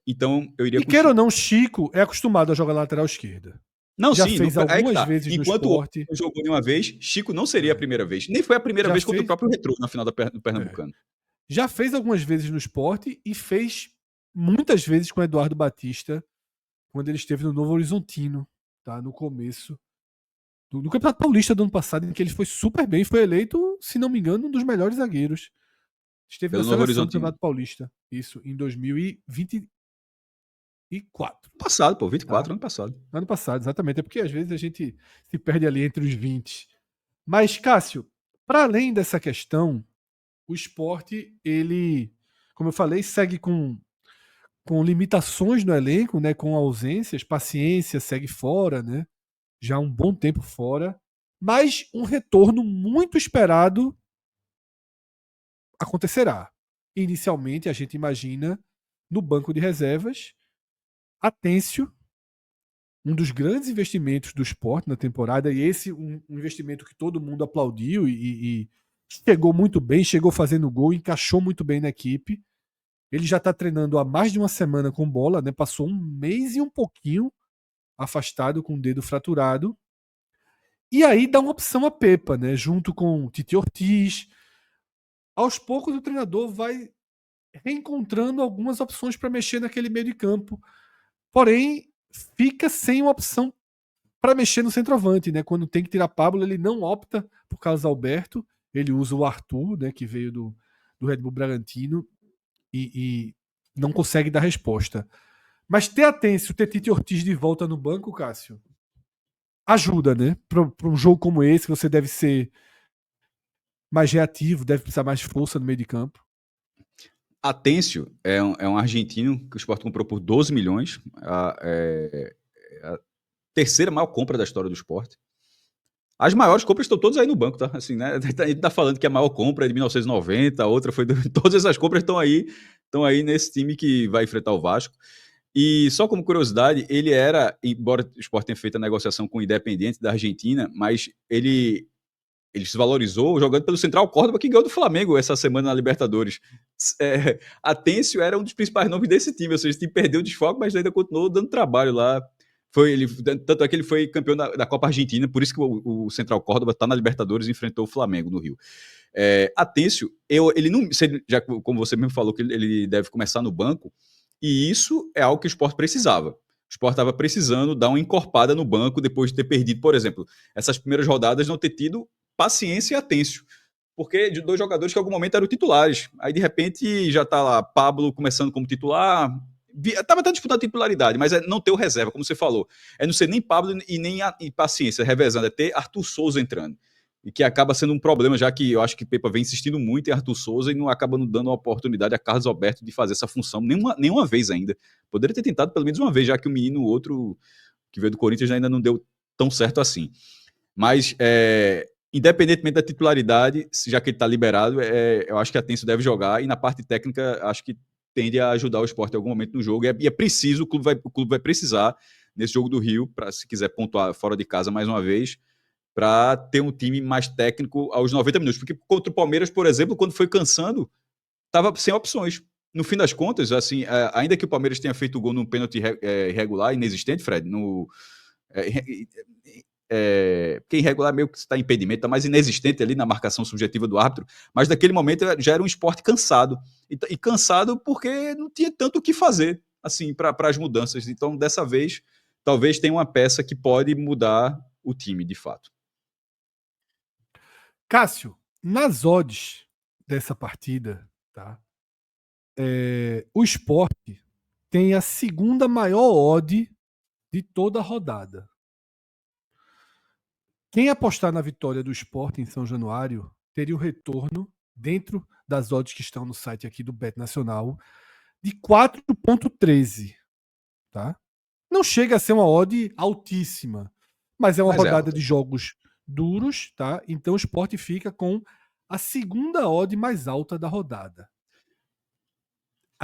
Então eu iria. E queira ou não, Chico é acostumado a jogar lateral esquerda. Não, já sim, fez algumas vezes enquanto no Sport. Enquanto jogou de uma vez, Chico não seria a primeira vez. Nem foi a primeira vez contra o próprio Retrô na final do Pernambucano. Já fez algumas vezes no Sport e fez muitas vezes com o Eduardo Batista, quando ele esteve no Novo Horizontino, tá? No começo do Campeonato Paulista do ano passado, em que ele foi super bem, foi eleito, se não me engano, um dos melhores zagueiros. Esteve na seleção do Campeonato Paulista. Isso, em 2024. Passado, pô, 24, tá? Ano passado. Ano passado, exatamente. É porque às vezes a gente se perde ali entre os 20. Mas, Cássio, para além dessa questão, o Sport, ele, como eu falei, segue com limitações no elenco, né, com ausências, Paciência segue fora, né, já há um bom tempo fora, mas um retorno muito esperado acontecerá. Inicialmente, a gente imagina no banco de reservas, Atêncio, um dos grandes investimentos do Sport na temporada, e esse um investimento que todo mundo aplaudiu e chegou muito bem, chegou fazendo gol, encaixou muito bem na equipe. Ele já está treinando há mais de uma semana com bola, né? Passou um mês e um pouquinho afastado com o dedo fraturado. E aí dá uma opção a Pepa, né? Junto com o Tite Ortiz. Aos poucos o treinador vai reencontrando algumas opções para mexer naquele meio de campo. Porém, fica sem uma opção para mexer no centroavante, né? Quando tem que tirar Pablo, ele não opta por Carlos Alberto, ele usa o Arthur, né? Que veio do Red Bull Bragantino e não consegue dar resposta. Mas ter Atêncio, ter Tite Ortiz de volta no banco, Cássio, ajuda, né? Para um jogo como esse, você deve ser mais reativo, deve precisar mais força no meio de campo. Atêncio é um argentino que o Sport comprou por 12 milhões. A terceira maior compra da história do Sport. As maiores compras estão todas aí no banco, tá? Assim, né? A gente tá falando que a maior compra é de 1990, a outra foi... Todas essas compras estão aí nesse time que vai enfrentar o Vasco. E só como curiosidade, ele era, embora o Sport tenha feito a negociação com o Independiente da Argentina, mas ele se valorizou jogando pelo Central Córdoba, que ganhou do Flamengo essa semana na Libertadores. Atêncio era um dos principais nomes desse time, ou seja, esse time perdeu o desfoque, mas ainda continuou dando trabalho lá. Tanto é que ele foi campeão da Copa Argentina, por isso que o Central Córdoba está na Libertadores e enfrentou o Flamengo no Rio. Atêncio, ele não, já como você mesmo falou, que ele deve começar no banco, e isso é algo que o Sport precisava. Sport estava precisando dar uma encorpada no banco depois de ter perdido, por exemplo, essas primeiras rodadas, não ter tido paciência e Atêncio. Porque de 2 jogadores que em algum momento eram titulares. Aí, de repente, já tá lá Pablo começando como titular. Tava até disputando a titularidade, mas é não ter o reserva, como você falou. É não ser nem Pablo e nem e paciência, revezando, é ter Arthur Souza entrando. E que acaba sendo um problema, já que eu acho que Pepa vem insistindo muito em Arthur Souza e não acaba não dando a oportunidade a Carlos Alberto de fazer essa função nenhuma vez ainda. Poderia ter tentado pelo menos uma vez, já que o menino, outro que veio do Corinthians, ainda não deu tão certo assim. Mas, independentemente da titularidade, já que ele está liberado, eu acho que a Tenso deve jogar, e na parte técnica, acho que tende a ajudar o Sport em algum momento no jogo, e é preciso, o clube vai precisar, nesse jogo do Rio, para se quiser pontuar fora de casa mais uma vez, para ter um time mais técnico aos 90 minutos. Porque contra o Palmeiras, por exemplo, quando foi cansando, estava sem opções. No fim das contas, assim, ainda que o Palmeiras tenha feito o gol num pênalti irregular, inexistente, Fred, porque irregular meio que está impedimento, está mais inexistente ali na marcação subjetiva do árbitro, mas naquele momento já era um esporte cansado. E cansado porque não tinha tanto o que fazer assim para as mudanças. Então, dessa vez, talvez tenha uma peça que pode mudar o time, de fato. Cássio, nas odds dessa partida, tá? O Sport tem a segunda maior odd de toda a rodada. Quem apostar na vitória do Sport em São Januário teria um retorno dentro das odds que estão no site aqui do Bet Nacional de 4,13, tá? Não chega a ser uma odd altíssima, mas é uma rodada de jogos duros, tá? Então o Sport fica com a segunda odd mais alta da rodada.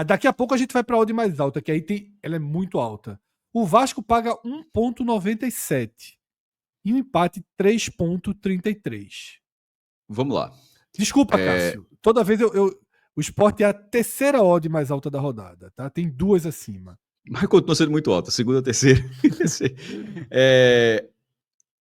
Daqui a pouco a gente vai para a odd mais alta, que aí ela é muito alta. O Vasco paga 1,97 e o empate 3,33. Vamos lá. Desculpa, Cássio. Toda vez o Sport é a terceira odd mais alta da rodada, tá? Tem 2 acima. Mas continua sendo muito alta, segunda, terceira.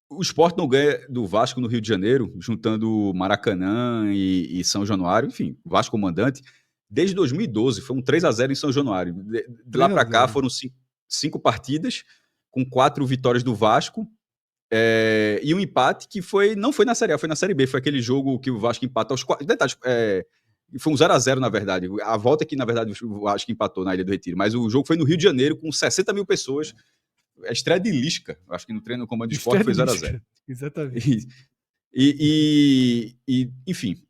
O Sport não ganha do Vasco no Rio de Janeiro, juntando Maracanã e São Januário, enfim, Vasco comandante, desde 2012. Foi um 3-0 em São Januário. De lá para cá foram 5 partidas, com 4 vitórias do Vasco, e um empate que não foi na Série A, foi na Série B. Foi aquele jogo que o Vasco empata aos 4. Detalhes, foi um 0-0, na verdade. A volta que, na verdade, o Vasco empatou na Ilha do Retiro. Mas o jogo foi no Rio de Janeiro, com 60 mil pessoas. A estreia de Lisca, acho que no treino no comando de esporte foi 0-0. Exatamente. Enfim,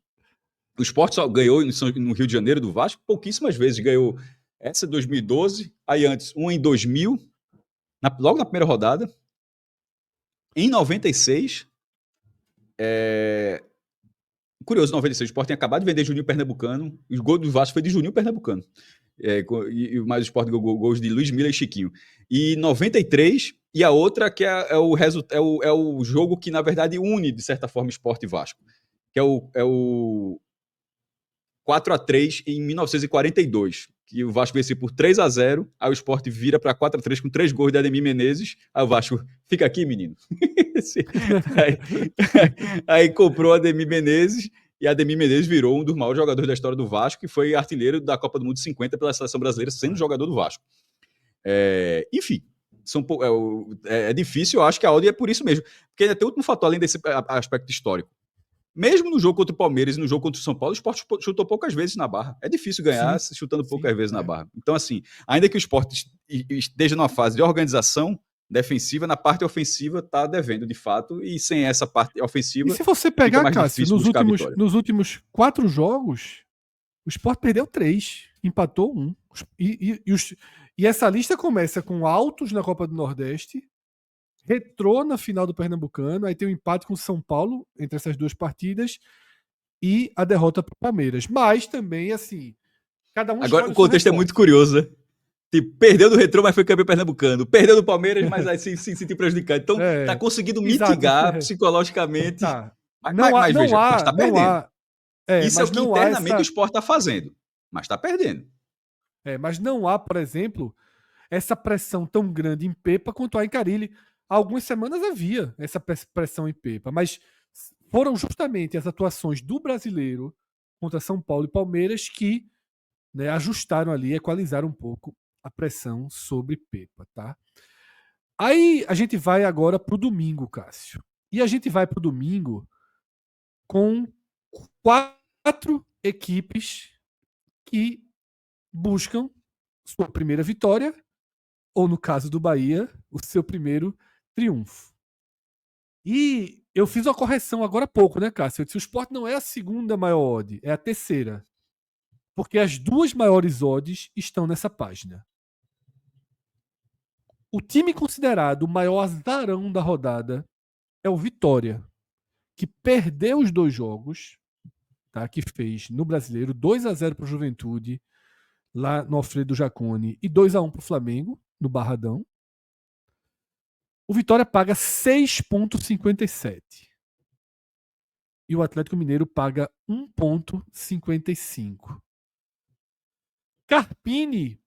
o Sport só ganhou no Rio de Janeiro do Vasco pouquíssimas vezes. Ganhou essa em 2012, aí antes, uma em 2000, logo na primeira rodada. Em 96, curioso, 96, o Sport tinha acabado de vender Juninho Pernambucano, o gol do Vasco foi de Juninho Pernambucano. Mais o Sport ganhou gols de Luiz Miller e Chiquinho. E 93, e a outra que é o jogo que, na verdade, une, de certa forma, Sport e Vasco, que é o 4-3 em 1942, que o Vasco venceu por 3-0, aí o Sport vira para 4-3 com 3 gols de Ademir Menezes, aí o Vasco, fica aqui, menino. aí comprou Ademir Menezes, e Ademir Menezes virou um dos maiores jogadores da história do Vasco, e foi artilheiro da Copa do Mundo 50 pela seleção brasileira, sendo jogador do Vasco. Enfim, é difícil, eu acho que a odd é por isso mesmo, porque ainda tem outro fator, além desse aspecto histórico. Mesmo no jogo contra o Palmeiras e no jogo contra o São Paulo, o Sport chutou poucas vezes na barra. É difícil ganhar chutando poucas vezes na barra. Então, assim, ainda que o Sport esteja numa fase de organização defensiva, na parte ofensiva está devendo, de fato, e sem essa parte ofensiva... E se você pegar, Cássio, nos últimos 4 jogos, o Sport perdeu 3, empatou 1. E essa lista começa com Altos na Copa do Nordeste, Retrô na final do Pernambucano, aí tem um empate com o São Paulo entre essas 2 partidas e a derrota para o Palmeiras. Mas também, assim, cada um... Agora, o contexto é muito curioso, né? Tipo, perdeu do Retrô, mas foi campeão pernambucano. Perdeu do Palmeiras, mas aí se sentiu prejudicado. Então, tá conseguindo mitigar psicologicamente. Tá. Mas tá perdendo. Isso é o que internamente o Sport tá fazendo. Mas tá perdendo. Mas não há, por exemplo, essa pressão tão grande em Pepa quanto há em Carille. Há algumas semanas havia essa pressão em Pepa, mas foram justamente as atuações do brasileiro contra São Paulo e Palmeiras que, né, ajustaram ali, equalizaram um pouco a pressão sobre Pepa, tá? Aí a gente vai agora pro domingo, Cássio. E a gente vai pro domingo com 4 equipes que buscam sua primeira vitória, ou no caso do Bahia, o seu primeiro triunfo. E eu fiz uma correção agora há pouco, né, Cássio? Eu disse, o Sport não é a segunda maior odd, é a terceira. Porque as 2 maiores odds estão nessa página. O time considerado o maior azarão da rodada é o Vitória, que perdeu os 2 jogos, tá? Que fez no Brasileiro 2-0 para o Juventude, lá no Alfredo Jaconi, e 2-1 para o Flamengo, no Barradão. O Vitória paga 6,57. E o Atlético Mineiro paga 1,55. Carpini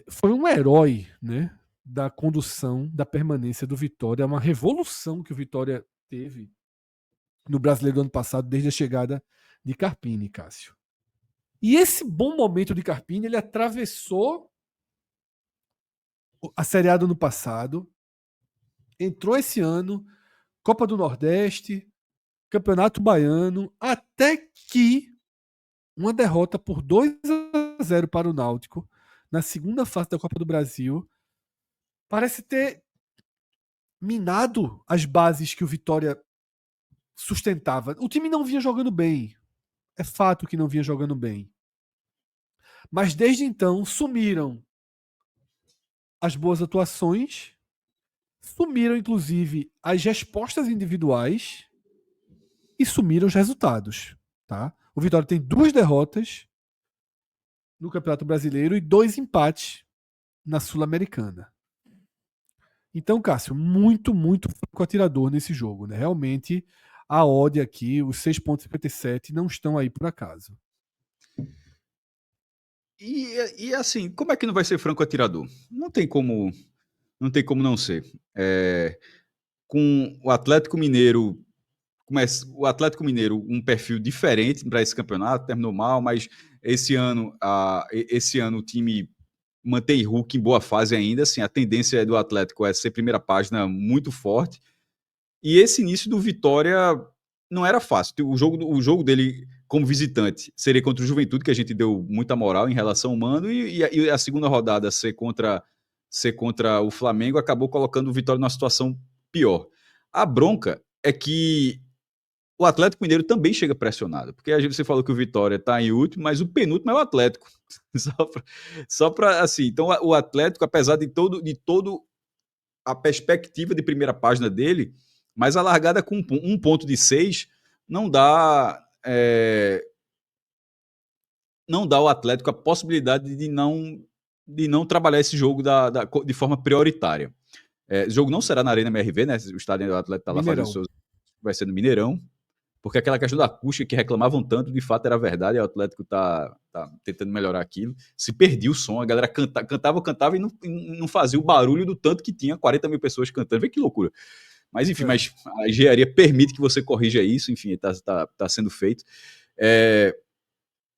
foi um herói, né, da condução da permanência do Vitória. É uma revolução que o Vitória teve no Brasileiro do ano passado, desde a chegada de Carpini, Cássio. E esse bom momento de Carpini, ele atravessou a Série A do ano passado, entrou esse ano, Copa do Nordeste, Campeonato Baiano, até que uma derrota por 2-0 para o Náutico na segunda fase da Copa do Brasil parece ter minado as bases que o Vitória sustentava. O time não vinha jogando bem. É fato que não vinha jogando bem. Mas desde então sumiram as boas atuações, sumiram inclusive as respostas individuais e sumiram os resultados. Tá? O Vitória tem 2 derrotas no Campeonato Brasileiro e 2 empates na Sul-Americana. Então, Cássio, muito fraco atirador nesse jogo. Né? Realmente, a odd aqui, os 6,57 não estão aí por acaso. E assim, como é que não vai ser franco atirador? Não tem como não ser. Com o Atlético Mineiro, um perfil diferente para esse campeonato, terminou mal, mas esse ano o time mantém Hulk em boa fase ainda, assim, a tendência do Atlético é ser primeira página muito forte, e esse início do Vitória não era fácil. O jogo dele como visitante seria contra o Juventude, que a gente deu muita moral em relação ao Mano, e a segunda rodada ser contra o Flamengo acabou colocando o Vitória numa situação pior. A bronca é que o Atlético Mineiro também chega pressionado, porque a gente, você falou que o Vitória está em último, mas o penúltimo é o Atlético. Só para assim, então o Atlético, apesar de todo a perspectiva de primeira página dele, mas a largada com 1,6 não dá não dá ao Atlético a possibilidade de não trabalhar esse jogo de forma prioritária. O jogo não será na Arena MRV, né? O estádio do Atlético está lá fazendo seus, vai ser no Mineirão, porque aquela questão da acústica que reclamavam tanto, de fato era verdade, e o Atlético tá tentando melhorar aquilo. Se perdia o som, a galera cantava e não fazia o barulho do tanto que tinha 40 mil pessoas cantando. Vê que loucura. Mas enfim, mas a engenharia permite que você corrija isso, enfim, está sendo feito.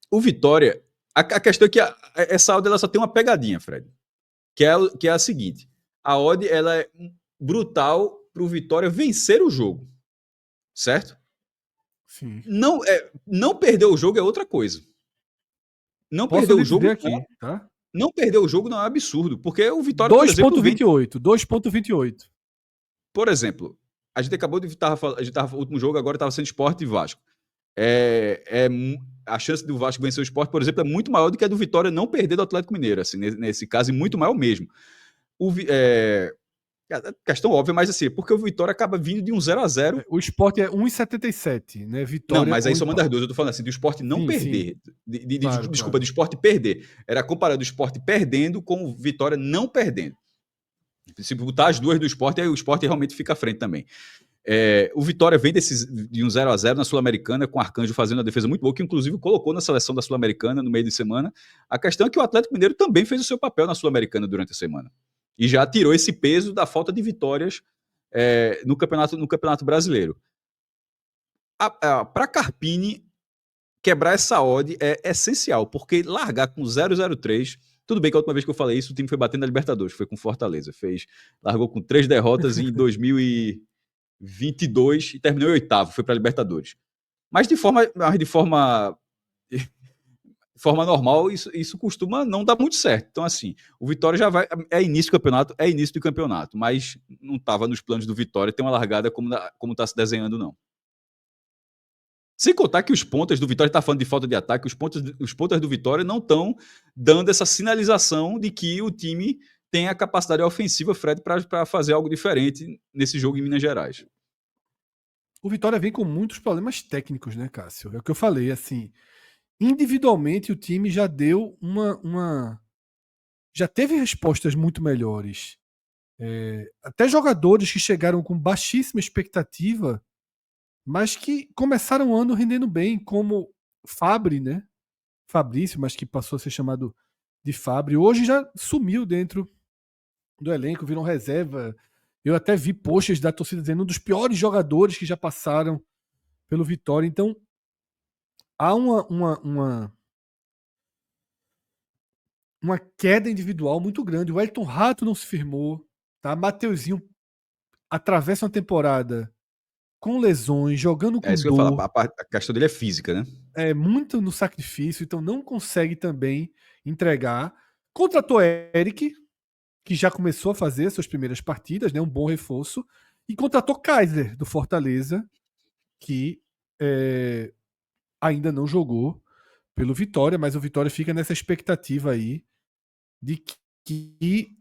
O Vitória, a questão é que essa odd ela só tem uma pegadinha, Fred, que é a seguinte: a odd ela é brutal para o Vitória vencer o jogo, certo? Sim. Não perder o jogo é outra coisa. Não perder o jogo aqui, tá? Não perder o jogo não é absurdo, porque o Vitória, por exemplo, 2,28. Por exemplo, a gente acabou de o último jogo agora estava sendo Sport e Vasco. A chance do Vasco vencer o Sport, por exemplo, é muito maior do que a do Vitória não perder do Atlético Mineiro, assim, nesse caso, e muito maior mesmo. Questão óbvia, mas assim, porque o Vitória acaba vindo de um 0-0. O Sport é 1,77, né? Vitória. Não, mas aí somando as duas, eu tô falando assim, do Sport não perder. Claro, desculpa, do Sport perder. Era comparado o Sport perdendo com o Vitória não perdendo. Se botar as duas do Sport, aí o Sport realmente fica à frente também. O Vitória vem de um 0-0 na Sul-Americana, com o Arcanjo fazendo uma defesa muito boa, que inclusive colocou na seleção da Sul-Americana no meio de semana. A questão é que o Atlético Mineiro também fez o seu papel na Sul-Americana durante a semana. E já tirou esse peso da falta de vitórias no Campeonato Brasileiro. Para Carpini, quebrar essa odd é essencial, porque largar com 0,03 Tudo bem que a última vez que eu falei isso, o time foi batendo na Libertadores, foi com Fortaleza. Largou com 3 derrotas em 2022 e terminou em oitavo, foi para Libertadores. Mas de forma normal, isso costuma não dar muito certo. Então, assim, o Vitória já vai. É início do campeonato, mas não estava nos planos do Vitória ter uma largada como está se desenhando, não. Sem contar que os pontas do Vitória, está falando de falta de ataque, os pontas do Vitória não estão dando essa sinalização de que o time tem a capacidade ofensiva, Fred, para fazer algo diferente nesse jogo em Minas Gerais. O Vitória vem com muitos problemas técnicos, né, Cássio? É o que eu falei, assim. Individualmente, o time já deu já teve respostas muito melhores. Até jogadores que chegaram com baixíssima expectativa, mas que começaram o ano rendendo bem, como Fabri, né? Fabrício, mas que passou a ser chamado de Fabri. Hoje já sumiu dentro do elenco, virou reserva. Eu até vi posts da torcida dizendo um dos piores jogadores que já passaram pelo Vitória. Então, há uma queda individual muito grande. O Elton Rato não se firmou. Tá? Mateuzinho atravessa uma temporada com lesões, jogando É com isso que eu ia falar. dor. A questão dele é física, né? Muito no sacrifício, então não consegue também entregar. Contratou Eric, que já começou a fazer suas primeiras partidas, né, um bom reforço, e contratou Kaiser, do Fortaleza, que ainda não jogou pelo Vitória, mas o Vitória fica nessa expectativa aí de que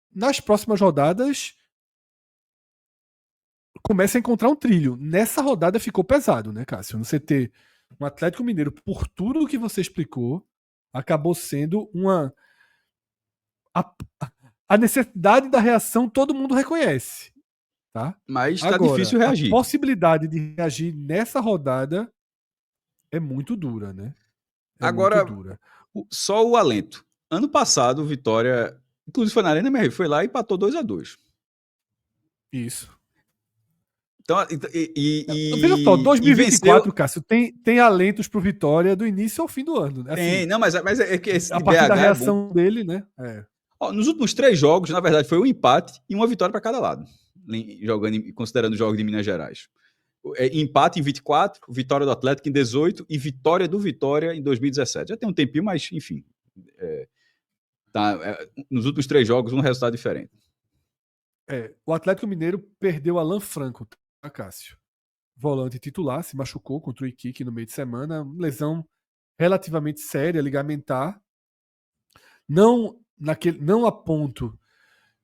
nas próximas rodadas comece a encontrar um trilho. Nessa rodada ficou pesado, né, Cássio? Você ter um Atlético Mineiro, por tudo que você explicou, acabou sendo a necessidade da reação todo mundo reconhece. Tá? Mas está Agora, difícil a reagir. possibilidade de reagir nessa rodada é muito dura, né? Muito Agora, dura. só o alento. Ano passado, o Vitória, inclusive foi na Arena MR, foi lá e empatou 2-2. Isso. Então, Veja só, e venceu. 2024, Cássio, tem alentos pro Vitória do início ao fim do ano. Né? Assim, Tem, não, mas é que esse a de partir da BH é bom. reação dele, né? Ó, nos últimos 3 jogos, na verdade, foi um empate e uma vitória para cada lado, considerando os jogos de Minas Gerais. Empate em 24, vitória do Atlético em 18 e vitória do Vitória em 2017. Já tem um tempinho, mas enfim. Nos últimos 3 jogos, um resultado diferente. O Atlético Mineiro perdeu Alan Franco, tá, Cássio? Volante titular, se machucou contra o Iquique no meio de semana, lesão relativamente séria, ligamentar. Não a ponto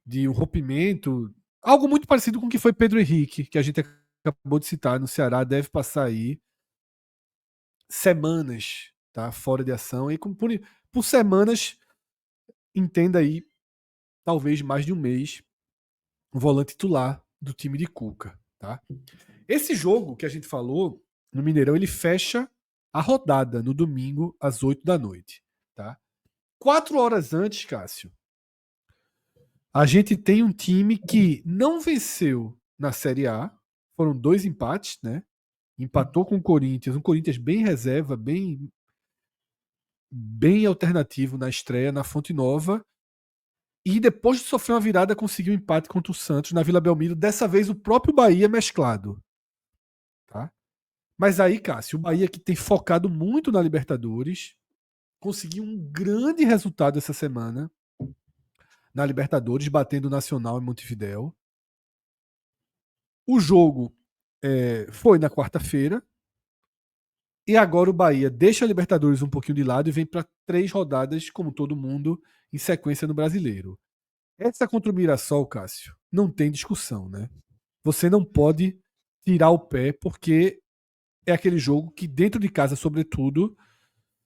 de um rompimento, algo muito parecido com o que foi Pedro Henrique, que a gente acabou de citar no Ceará, deve passar aí semanas, tá, fora de ação, e por semanas, entenda aí, talvez mais de um mês, o volante titular do time de Cuca, tá? Esse jogo que a gente falou no Mineirão, ele fecha a rodada no domingo às 8 da noite, tá? 4 horas antes, Cássio, a gente tem um time que não venceu na Série A. Foram 2 empates, né? Empatou com o Corinthians, um Corinthians bem reserva, bem alternativo na estreia na Fonte Nova. E depois de sofrer uma virada, conseguiu um empate contra o Santos na Vila Belmiro. Dessa vez o próprio Bahia mesclado. Tá? Mas aí, Cássio, o Bahia que tem focado muito na Libertadores, conseguiu um grande resultado essa semana na Libertadores, batendo o Nacional em Montevidéu. O jogo foi na quarta-feira. E agora o Bahia deixa a Libertadores um pouquinho de lado e vem para 3 rodadas, como todo mundo, em sequência no Brasileiro. Essa contra o Mirassol, Cássio, não tem discussão, né? Você não pode tirar o pé, porque é aquele jogo que, dentro de casa, sobretudo,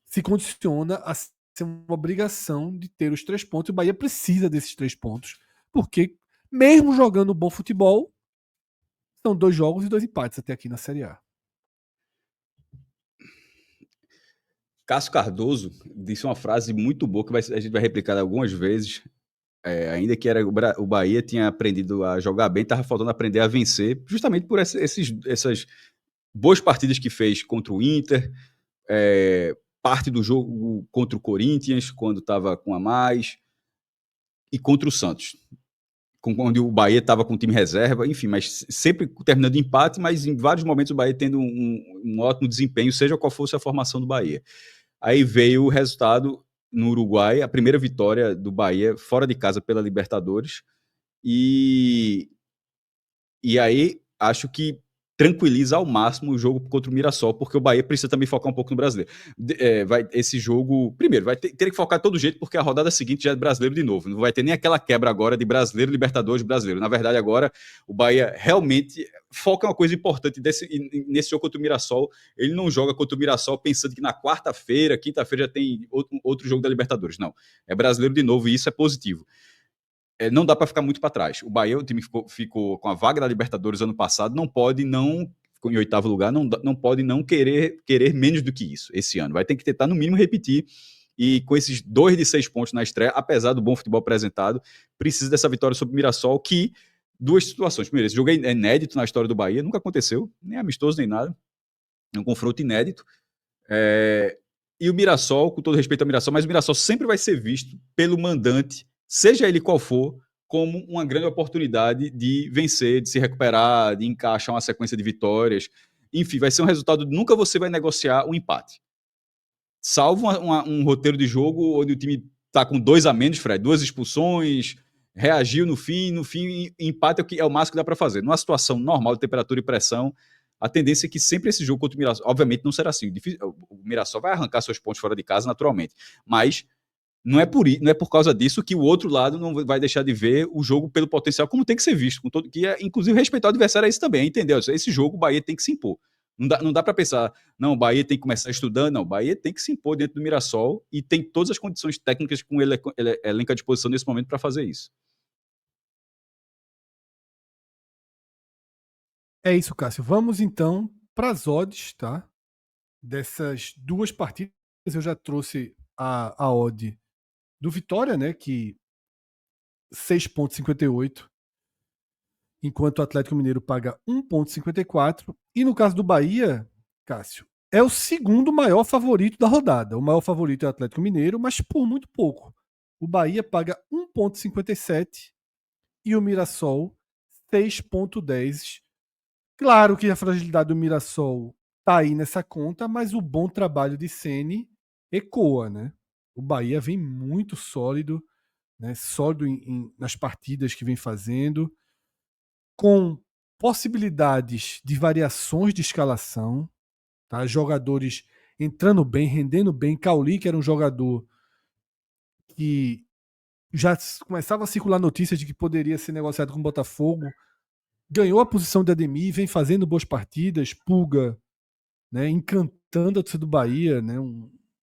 se condiciona a ser uma obrigação de ter os 3 pontos. O Bahia precisa desses 3 pontos, porque, mesmo jogando bom futebol, são 2 jogos e 2 empates até aqui na Série A. Cássio Cardoso disse uma frase muito boa que a gente vai replicar algumas vezes. Ainda que o Bahia tinha aprendido a jogar bem, estava faltando aprender a vencer, justamente por essas boas partidas que fez contra o Inter, parte do jogo contra o Corinthians, quando estava com a mais, e contra o Santos, onde o Bahia estava com o time reserva, enfim, mas sempre terminando em empate, mas em vários momentos o Bahia tendo um ótimo desempenho, seja qual fosse a formação do Bahia. Aí veio o resultado no Uruguai, a primeira vitória do Bahia fora de casa pela Libertadores, e aí acho que tranquiliza ao máximo o jogo contra o Mirassol, porque o Bahia precisa também focar um pouco no brasileiro. Esse jogo, primeiro, vai ter que focar de todo jeito, porque a rodada seguinte já é brasileiro de novo. Não vai ter nem aquela quebra agora de brasileiro, Libertadores, brasileiro. Na verdade, agora o Bahia realmente foca em uma coisa importante nesse jogo contra o Mirassol. Ele não joga contra o Mirassol pensando que na quarta-feira, quinta-feira já tem outro jogo da Libertadores. Não, é brasileiro de novo e isso é positivo. Não dá para ficar muito para trás. O Bahia, o time ficou com a vaga da Libertadores ano passado, não pode não, ficou em 8º lugar, não pode não querer menos do que isso esse ano. Vai ter que tentar, no mínimo, repetir. E com esses 2 de 6 pontos na estreia, apesar do bom futebol apresentado, precisa dessa vitória sobre o Mirassol, que duas situações. Primeiro, esse jogo é inédito na história do Bahia, nunca aconteceu, nem amistoso, nem nada. É um confronto inédito. E o Mirassol, com todo respeito ao Mirassol, mas o Mirassol sempre vai ser visto pelo mandante, seja ele qual for, como uma grande oportunidade de vencer, de se recuperar, de encaixar uma sequência de vitórias. Enfim, vai ser um resultado, nunca você vai negociar um empate. Salvo um roteiro de jogo onde o time está com 2 a menos, Fred, 2 expulsões, reagiu no fim, empate é o máximo que dá para fazer. Numa situação normal de temperatura e pressão, a tendência é que sempre esse jogo contra o Mirassol, obviamente não será assim, o Mirassol vai arrancar seus pontos fora de casa naturalmente, mas não é por causa disso que o outro lado não vai deixar de ver o jogo pelo potencial como tem que ser visto, que é inclusive respeitar o adversário é isso também, entendeu? Esse jogo o Bahia tem que se impor. Não dá para pensar, não, o Bahia tem que começar estudando, não, o Bahia tem que se impor dentro do Mirassol e tem todas as condições técnicas com ele elenco à disposição nesse momento para fazer isso. É isso, Cássio. Vamos então para as odds, tá? Dessas duas partidas. Eu já trouxe a odd do Vitória, né? Que 6,58, enquanto o Atlético Mineiro paga 1,54. E no caso do Bahia, Cássio, é o segundo maior favorito da rodada. O maior favorito é o Atlético Mineiro, mas por muito pouco. O Bahia paga 1,57 e o Mirassol 6,10. Claro que a fragilidade do Mirassol tá aí nessa conta, mas o bom trabalho de Ceni ecoa, né? O Bahia vem muito sólido, né? Sólido nas partidas que vem fazendo, com possibilidades de variações de escalação, tá? Jogadores entrando bem, rendendo bem. Cauli, que era um jogador que já começava a circular notícias de que poderia ser negociado com o Botafogo, ganhou a posição de Ademir, vem fazendo boas partidas. Pulga, né, encantando a torcida do Bahia, né,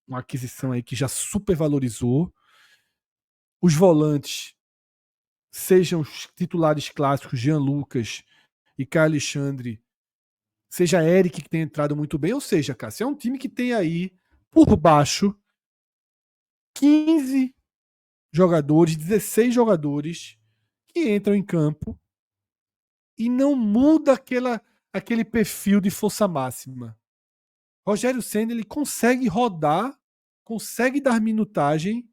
uma aquisição aí que já supervalorizou. Os volantes, sejam os titulares clássicos, Jean Lucas e Caio Alexandre, seja Eric, que tem entrado muito bem, ou seja, Cássio, é um time que tem aí, por baixo, 15 jogadores, 16 jogadores que entram em campo e não muda aquele perfil de força máxima. Rogério Ceni, ele consegue rodar, consegue dar minutagem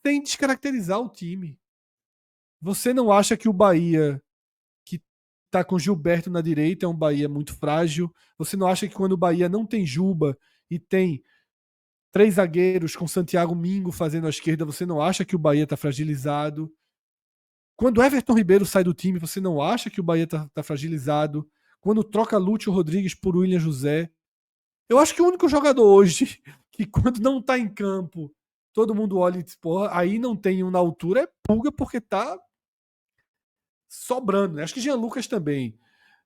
sem descaracterizar o time. Você não acha que o Bahia, que está com Gilberto na direita, é um Bahia muito frágil? Você não acha que quando o Bahia não tem Juba e tem 3 zagueiros com Santiago Mingo fazendo a esquerda, você não acha que o Bahia está fragilizado? Quando Everton Ribeiro sai do time, você não acha que o Bahia está fragilizado? Quando troca Lúcio Rodrigues por William José? Eu acho que o único jogador hoje que quando não tá em campo, todo mundo olha e diz, porra, aí não tem um na altura, é Pulga, porque tá sobrando, né? Acho que Jean Lucas também.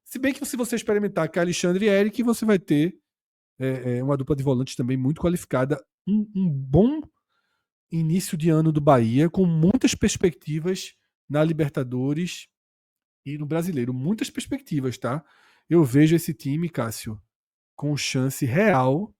Se bem que se você experimentar com Alexandre e Eric, você vai ter uma dupla de volantes também muito qualificada. Um bom início de ano do Bahia, com muitas perspectivas na Libertadores e no Brasileiro. Muitas perspectivas, tá? Eu vejo esse time, Cássio, com chance real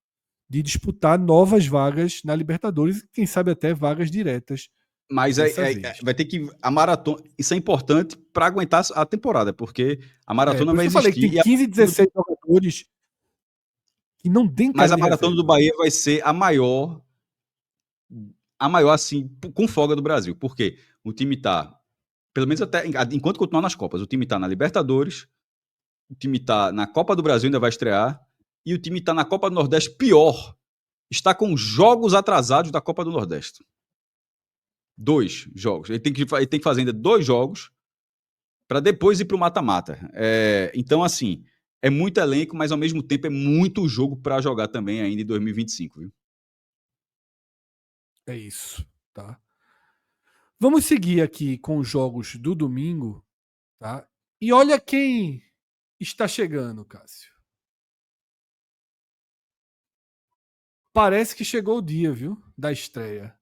de disputar novas vagas na Libertadores, quem sabe até vagas diretas. Mas vai ter que. A maratona. Isso é importante para aguentar a temporada, porque a maratona vai existir. Eu falei que tem 15, 16 jogadores. que não tem Mas cara a de maratona do reserva. Bahia vai ser a maior, assim, com folga do Brasil. Por quê? O time tá, pelo menos até, enquanto continuar nas Copas, o time tá na Libertadores, o time tá na Copa do Brasil, ainda vai estrear, e o time tá na Copa do Nordeste, pior, está com jogos atrasados da Copa do Nordeste. 2 jogos. Ele tem que fazer ainda 2 jogos para depois ir para o mata-mata. Então, assim, é muito elenco, mas ao mesmo tempo é muito jogo para jogar também ainda em 2025, viu? É isso, tá? Vamos seguir aqui com os jogos do domingo, tá? E olha quem está chegando, Cássio. Parece que chegou o dia, viu? Da estreia.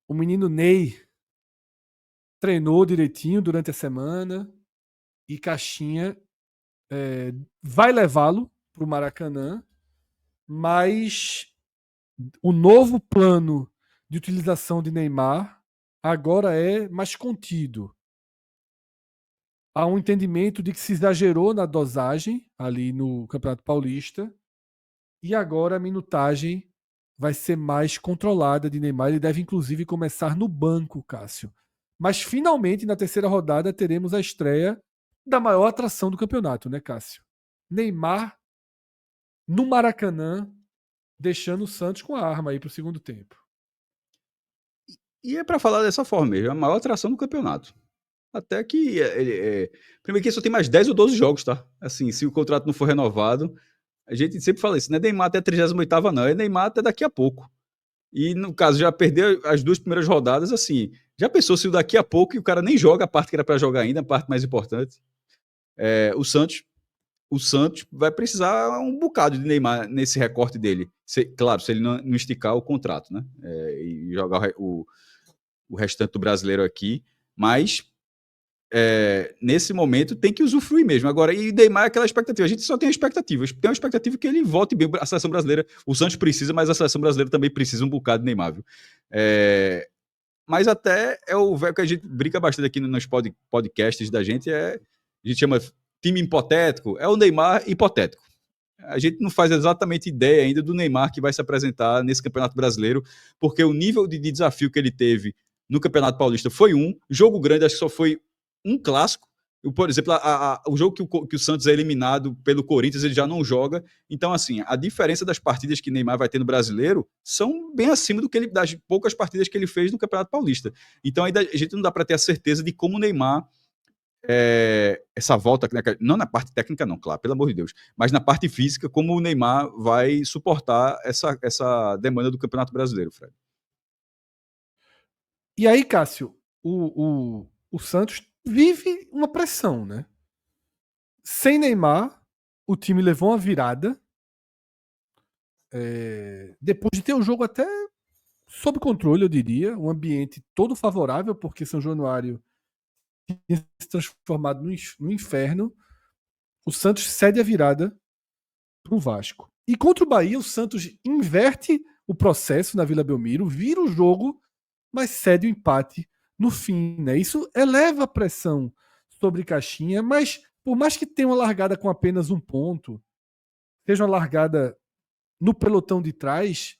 O menino Ney treinou direitinho durante a semana e Caixinha vai levá-lo para o Maracanã, mas o novo plano de utilização de Neymar agora é mais contido. Há um entendimento de que se exagerou na dosagem ali no Campeonato Paulista e agora a minutagem vai ser mais controlada de Neymar. Ele deve inclusive começar no banco, Cássio. Mas finalmente na terceira rodada teremos a estreia da maior atração do campeonato, né, Cássio? Neymar no Maracanã, deixando o Santos com a arma aí para o segundo tempo. E é para falar dessa forma mesmo, é a maior atração do campeonato. Até que primeiro que só tem mais 10 ou 12 jogos, tá? Assim, se o contrato não for renovado, a gente sempre fala isso, não é Neymar até a 38ª não, é Neymar até daqui a pouco. E no caso, já perdeu as 2 primeiras rodadas, assim, já pensou se o daqui a pouco e o cara nem joga a parte que era para jogar ainda, a parte mais importante. O Santos vai precisar um bocado de Neymar nesse recorte dele. Claro, se ele não esticar o contrato, né? E jogar o restante do brasileiro aqui, mas nesse momento tem que usufruir mesmo. Agora, e Neymar é aquela expectativa. A gente só tem expectativas. Tem uma expectativa que ele volte bem a seleção brasileira. O Santos precisa, mas a seleção brasileira também precisa um bocado de Neymar, viu? Mas até é o velho que a gente brinca bastante aqui nos podcasts da gente, a gente chama time hipotético, é o Neymar hipotético. A gente não faz exatamente ideia ainda do Neymar que vai se apresentar nesse Campeonato Brasileiro, porque o nível de desafio que ele teve no Campeonato Paulista foi jogo grande, acho que só foi um clássico. Por exemplo, o jogo que o Santos é eliminado pelo Corinthians, ele já não joga. Então, assim, a diferença das partidas que Neymar vai ter no Brasileiro são bem acima das poucas partidas que ele fez no Campeonato Paulista. Então, ainda a gente não dá para ter a certeza de como o Neymar essa volta, não na parte técnica não, claro, pelo amor de Deus, mas na parte física, como o Neymar vai suportar essa demanda do Campeonato Brasileiro, Fred. E aí, Cássio, o Santos vive uma pressão, né? Sem Neymar, o time levou uma virada. Depois de ter o jogo até sob controle, eu diria, um ambiente todo favorável, porque São Januário tinha se transformado no inferno. O Santos cede a virada para o Vasco. E contra o Bahia, o Santos inverte o processo na Vila Belmiro, vira o jogo, mas cede o empate no fim. Né? Isso eleva a pressão sobre Caixinha, mas por mais que tenha uma largada com apenas um ponto, seja uma largada no pelotão de trás,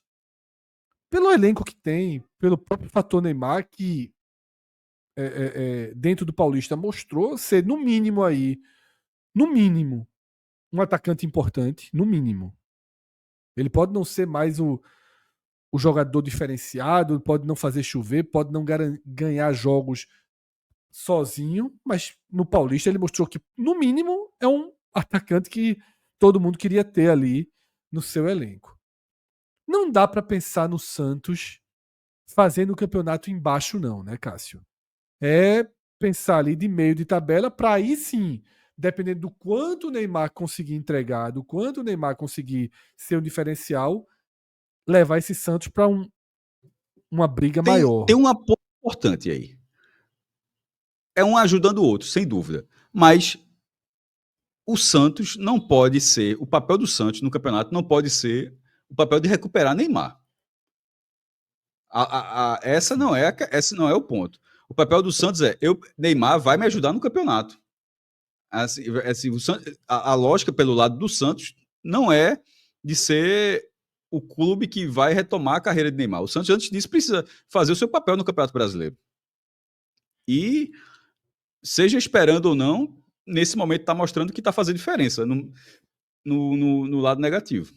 pelo elenco que tem, pelo próprio fator Neymar, que dentro do Paulista mostrou ser, no mínimo aí, no mínimo, um atacante importante, no mínimo. Ele pode não ser mais o jogador diferenciado, pode não fazer chover, pode não ganhar jogos sozinho, mas no Paulista ele mostrou que, no mínimo, é um atacante que todo mundo queria ter ali no seu elenco. Não dá para pensar no Santos fazendo o campeonato embaixo, não, né, Cássio? É pensar ali de meio de tabela para aí sim, dependendo do quanto o Neymar conseguir entregar, do quanto o Neymar conseguir ser um diferencial, levar esse Santos para uma briga Tem maior. um apoio importante aí. É um ajudando o outro, sem dúvida. Mas o Santos não pode ser, o papel do Santos no campeonato não pode ser o papel de recuperar Neymar. Essa não é o ponto. O papel do Santos Neymar vai me ajudar no campeonato. Assim, a lógica pelo lado do Santos não é de ser o clube que vai retomar a carreira de Neymar. O Santos, antes disso, precisa fazer o seu papel no Campeonato Brasileiro. E, seja esperando ou não, nesse momento está mostrando que está fazendo diferença no lado negativo.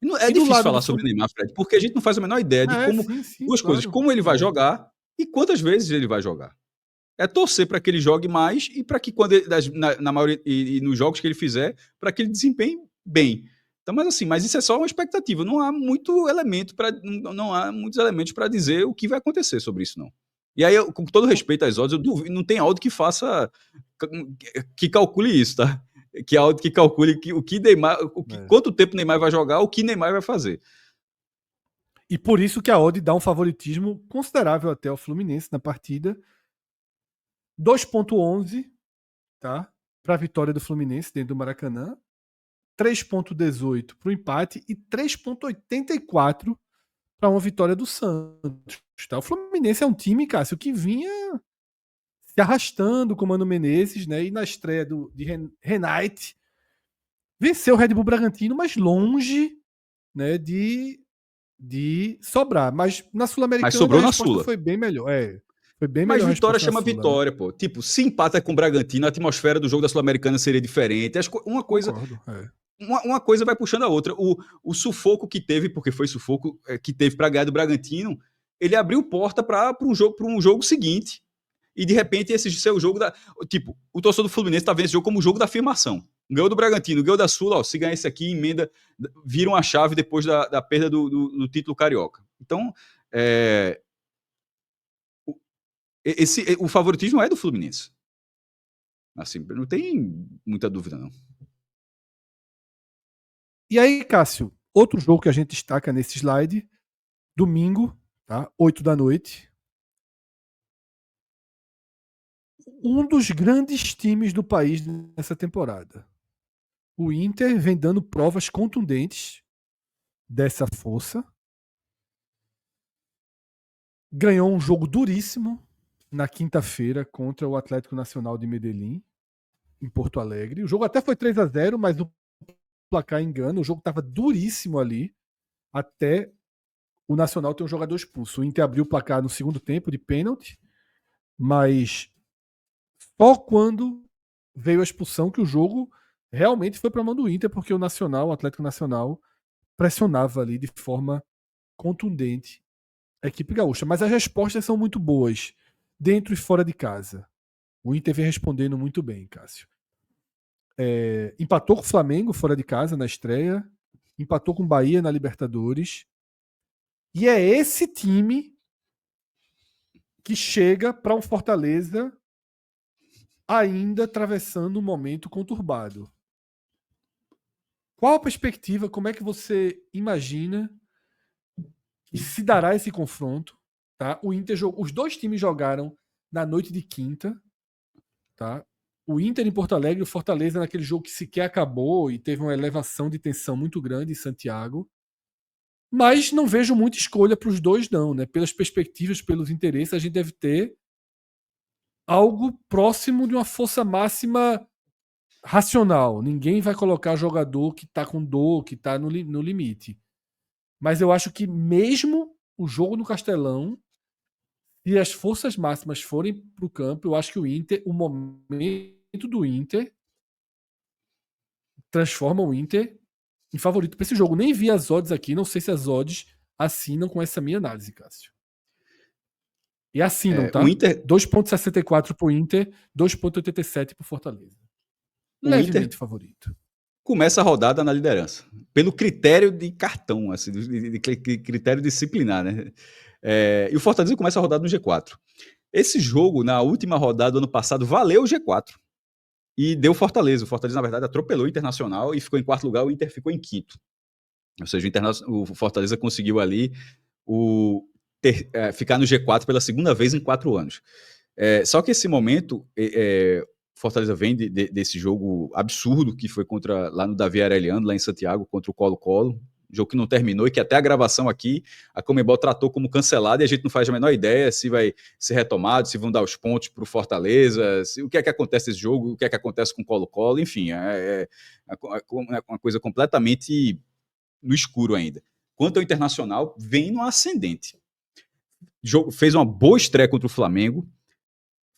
É E do difícil lado falar do sobre Fluminense. Neymar, Fred, porque a gente não faz a menor ideia de como Sim, duas coisas, claro. como ele vai jogar e quantas vezes ele vai jogar. É torcer para que ele jogue mais e para que quando ele, na maioria e nos jogos que ele fizer, para que ele desempenhe bem. Então, mas isso é só uma expectativa. Não há muito elemento para não há muitos elementos para dizer o que vai acontecer sobre isso não. E aí, com todo respeito às odds, eu duvido, não tem áudio que faça que calcule isso, tá? Que áudio que calcule o que Neymar, quanto tempo Neymar vai jogar, o que Neymar vai fazer. E por isso que a odd dá um favoritismo considerável até ao Fluminense na partida. 2,11, tá? Para a vitória do Fluminense dentro do Maracanã. 3,18 para o empate e 3,84 para uma vitória do Santos. Tá? O Fluminense é um time, Cássio, que vinha se arrastando com o Mano Menezes, né? E na estreia de Renate venceu o Red Bull Bragantino, mas longe, né, de sobrar. Mas na Mas Sul-Americana a sobrou na resposta Sula. foi bem melhor. Foi bem Mas melhor a vitória resposta na chama Sula, né? vitória, pô. Tipo, se empata com o Bragantino, a atmosfera do jogo da Sul-Americana seria diferente. Uma coisa, Concordo. uma coisa vai puxando a outra. O sufoco que teve, porque foi sufoco que teve para ganhar do Bragantino, ele abriu porta para um jogo seguinte. E de repente esse ser o jogo da. Tipo, o torcedor do Fluminense tá vendo esse jogo como o jogo da afirmação. Ganhou do Bragantino, ganhou da Sula, ó, se ganhar esse aqui, emenda, vira uma chave depois da perda do título carioca. Então, o favoritismo é do Fluminense. Assim, não tem muita dúvida, não. E aí, Cássio, outro jogo que a gente destaca nesse slide, domingo, tá? 8 da noite. Um dos grandes times do país nessa temporada. O Inter vem dando provas contundentes dessa força. Ganhou um jogo duríssimo na quinta-feira contra o Atlético Nacional de Medellín, em Porto Alegre. O jogo até foi 3-0, mas o placar engana. O jogo estava duríssimo ali, até o Nacional ter um jogador expulso. O Inter abriu o placar no segundo tempo de pênalti, mas só quando veio a expulsão que o jogo realmente foi para a mão do Inter, porque o Atlético Nacional, pressionava ali de forma contundente a equipe gaúcha. Mas as respostas são muito boas, dentro e fora de casa. O Inter vem respondendo muito bem, Cássio. Empatou com o Flamengo fora de casa na estreia, empatou com o Bahia na Libertadores. E é esse time que chega para um Fortaleza ainda atravessando um momento conturbado. Qual a perspectiva? Como é que você imagina que se dará esse confronto? Tá? Os dois times jogaram na noite de quinta. Tá? O Inter em Porto Alegre e o Fortaleza naquele jogo que sequer acabou e teve uma elevação de tensão muito grande em Santiago. Mas não vejo muita escolha para os dois, não. Né? Pelas perspectivas, pelos interesses, a gente deve ter algo próximo de uma força máxima racional. Ninguém vai colocar jogador que está com dor, que está no limite. Mas eu acho que mesmo o jogo no Castelão, se as forças máximas forem para o campo, eu acho que o momento do Inter transforma o Inter em favorito para esse jogo. Nem vi as odds aqui, não sei se as odds assinam com essa minha análise, Cássio. E assinam, tá? O Inter 2,64 para o Inter, 2,87 para o Fortaleza. Levemente Inter favorito. começa a rodada na liderança, pelo critério de cartão, assim, de critério disciplinar, né? E o Fortaleza começa a rodada no G4. Esse jogo, na última rodada do ano passado, valeu o G4. E deu Fortaleza. O Fortaleza, na verdade, atropelou o Internacional e ficou em quarto lugar, o Inter ficou em quinto. Ou seja, o Fortaleza conseguiu ali ficar no G4 pela segunda vez em 4 anos. Só que esse momento, Fortaleza vem desse jogo absurdo que foi lá no Davi Arellano, lá em Santiago, contra o Colo-Colo, jogo que não terminou e que até a gravação aqui a Conmebol tratou como cancelado e a gente não faz a menor ideia se vai ser retomado, se vão dar os pontos para o Fortaleza, o que é que acontece nesse jogo, o que é que acontece com o Colo-Colo, enfim, é uma coisa completamente no escuro ainda. Quanto ao Internacional, vem no ascendente. Fez uma boa estreia contra o Flamengo,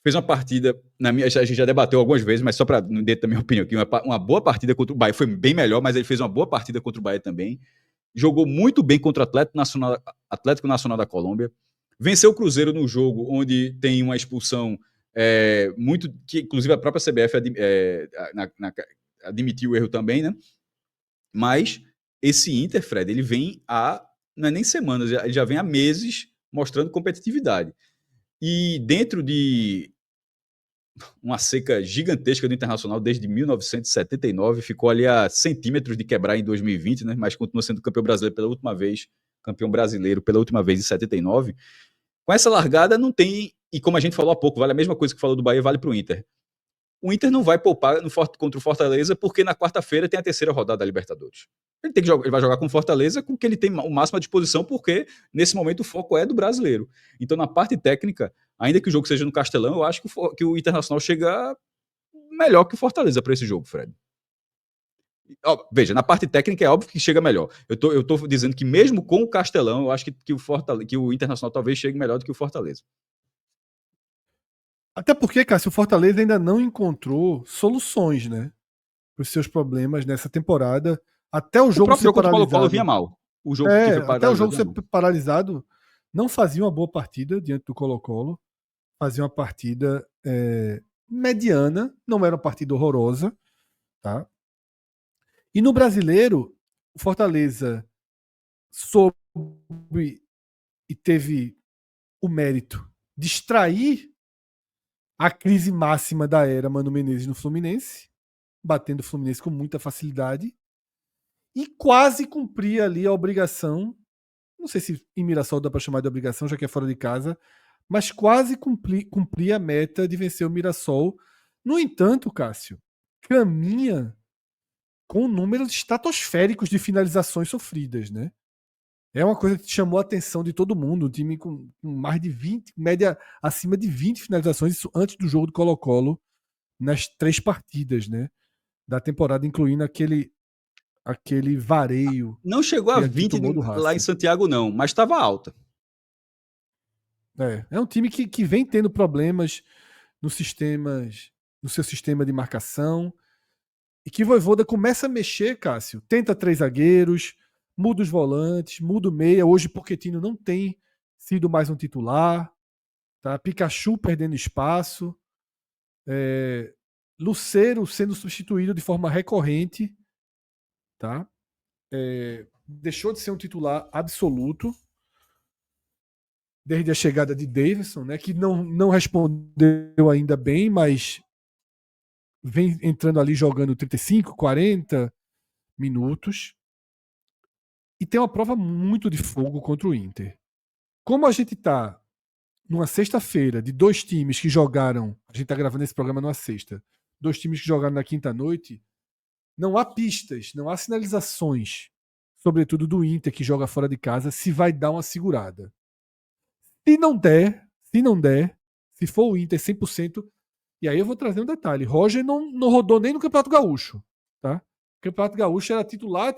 fez uma partida, a gente já debateu algumas vezes, mas só para dentro da minha opinião aqui, uma boa partida contra o Bahia, foi bem melhor, mas ele fez uma boa partida contra o Bahia também, jogou muito bem contra o Atlético Nacional da Colômbia, venceu o Cruzeiro no jogo onde tem uma expulsão muito, que inclusive a própria CBF admitiu o erro também, né? Mas esse Inter, Fred, ele vem não é nem semanas, ele já vem há meses mostrando competitividade. E dentro de uma seca gigantesca do Internacional desde 1979, ficou ali a centímetros de quebrar em 2020, né? Mas continua sendo campeão brasileiro pela última vez, campeão brasileiro pela última vez em 79. Com essa largada não tem, e como a gente falou há pouco, vale a mesma coisa que falou do Bahia, vale para o Inter. O Inter não vai poupar contra o Fortaleza, porque na quarta-feira tem a terceira rodada da Libertadores. Ele vai jogar com o Fortaleza com o que ele tem o máximo à disposição, porque nesse momento o foco é do brasileiro. Então, na parte técnica, ainda que o jogo seja no Castelão, eu acho que o Internacional chega melhor que o Fortaleza para esse jogo, Fred. Veja, na parte técnica é óbvio que chega melhor. Eu tô dizendo que mesmo com o Castelão, eu acho que o Internacional talvez chegue melhor do que o Fortaleza. Até porque, Cássio, o Fortaleza ainda não encontrou soluções, né, para os seus problemas nessa temporada. Até o jogo ser contra o Colo-Colo paralisado. vinha mal. O jogo que foi até o jogo ser mal. paralisado, não fazia uma boa partida diante do Colo-Colo. Fazia uma partida mediana, não era uma partida horrorosa, tá? E no Brasileiro, o Fortaleza soube e teve o mérito de extrair a crise máxima da era Mano Menezes no Fluminense, batendo o Fluminense com muita facilidade, e quase cumprir ali a obrigação, não sei se em Mirassol dá para chamar de obrigação, já que é fora de casa, mas quase cumprir a meta de vencer o Mirassol. No entanto, Cássio, caminha com números estratosféricos de finalizações sofridas, né? É uma coisa que chamou a atenção de todo mundo, um time com mais de 20, média acima de 20 finalizações, isso antes do jogo do Colo-Colo, nas 3 partidas, né, da temporada, incluindo aquele vareio. Não chegou a 20 lá em Santiago, não, mas estava alta. É um time que vem tendo problemas no seu sistema de marcação, e que o Vojvoda começa a mexer, Cássio. Tenta 3 zagueiros, muda os volantes, muda o meia. Hoje Pochettino não tem sido mais um titular. Tá? Pikachu perdendo espaço. Lucero sendo substituído de forma recorrente. Tá? Deixou de ser um titular absoluto desde a chegada de Davidson, né, que não respondeu ainda bem, mas vem entrando ali jogando 35, 40 minutos. E tem uma prova muito de fogo contra o Inter. Como a gente está numa sexta-feira de 2 times que jogaram, a gente está gravando esse programa numa sexta, 2 times que jogaram na quinta-noite, não há pistas, não há sinalizações, sobretudo do Inter que joga fora de casa, se vai dar uma segurada. Se não der, se for o Inter 100%, e aí eu vou trazer um detalhe, Roger não rodou nem no Campeonato Gaúcho, tá? O Campeonato Gaúcho era titular.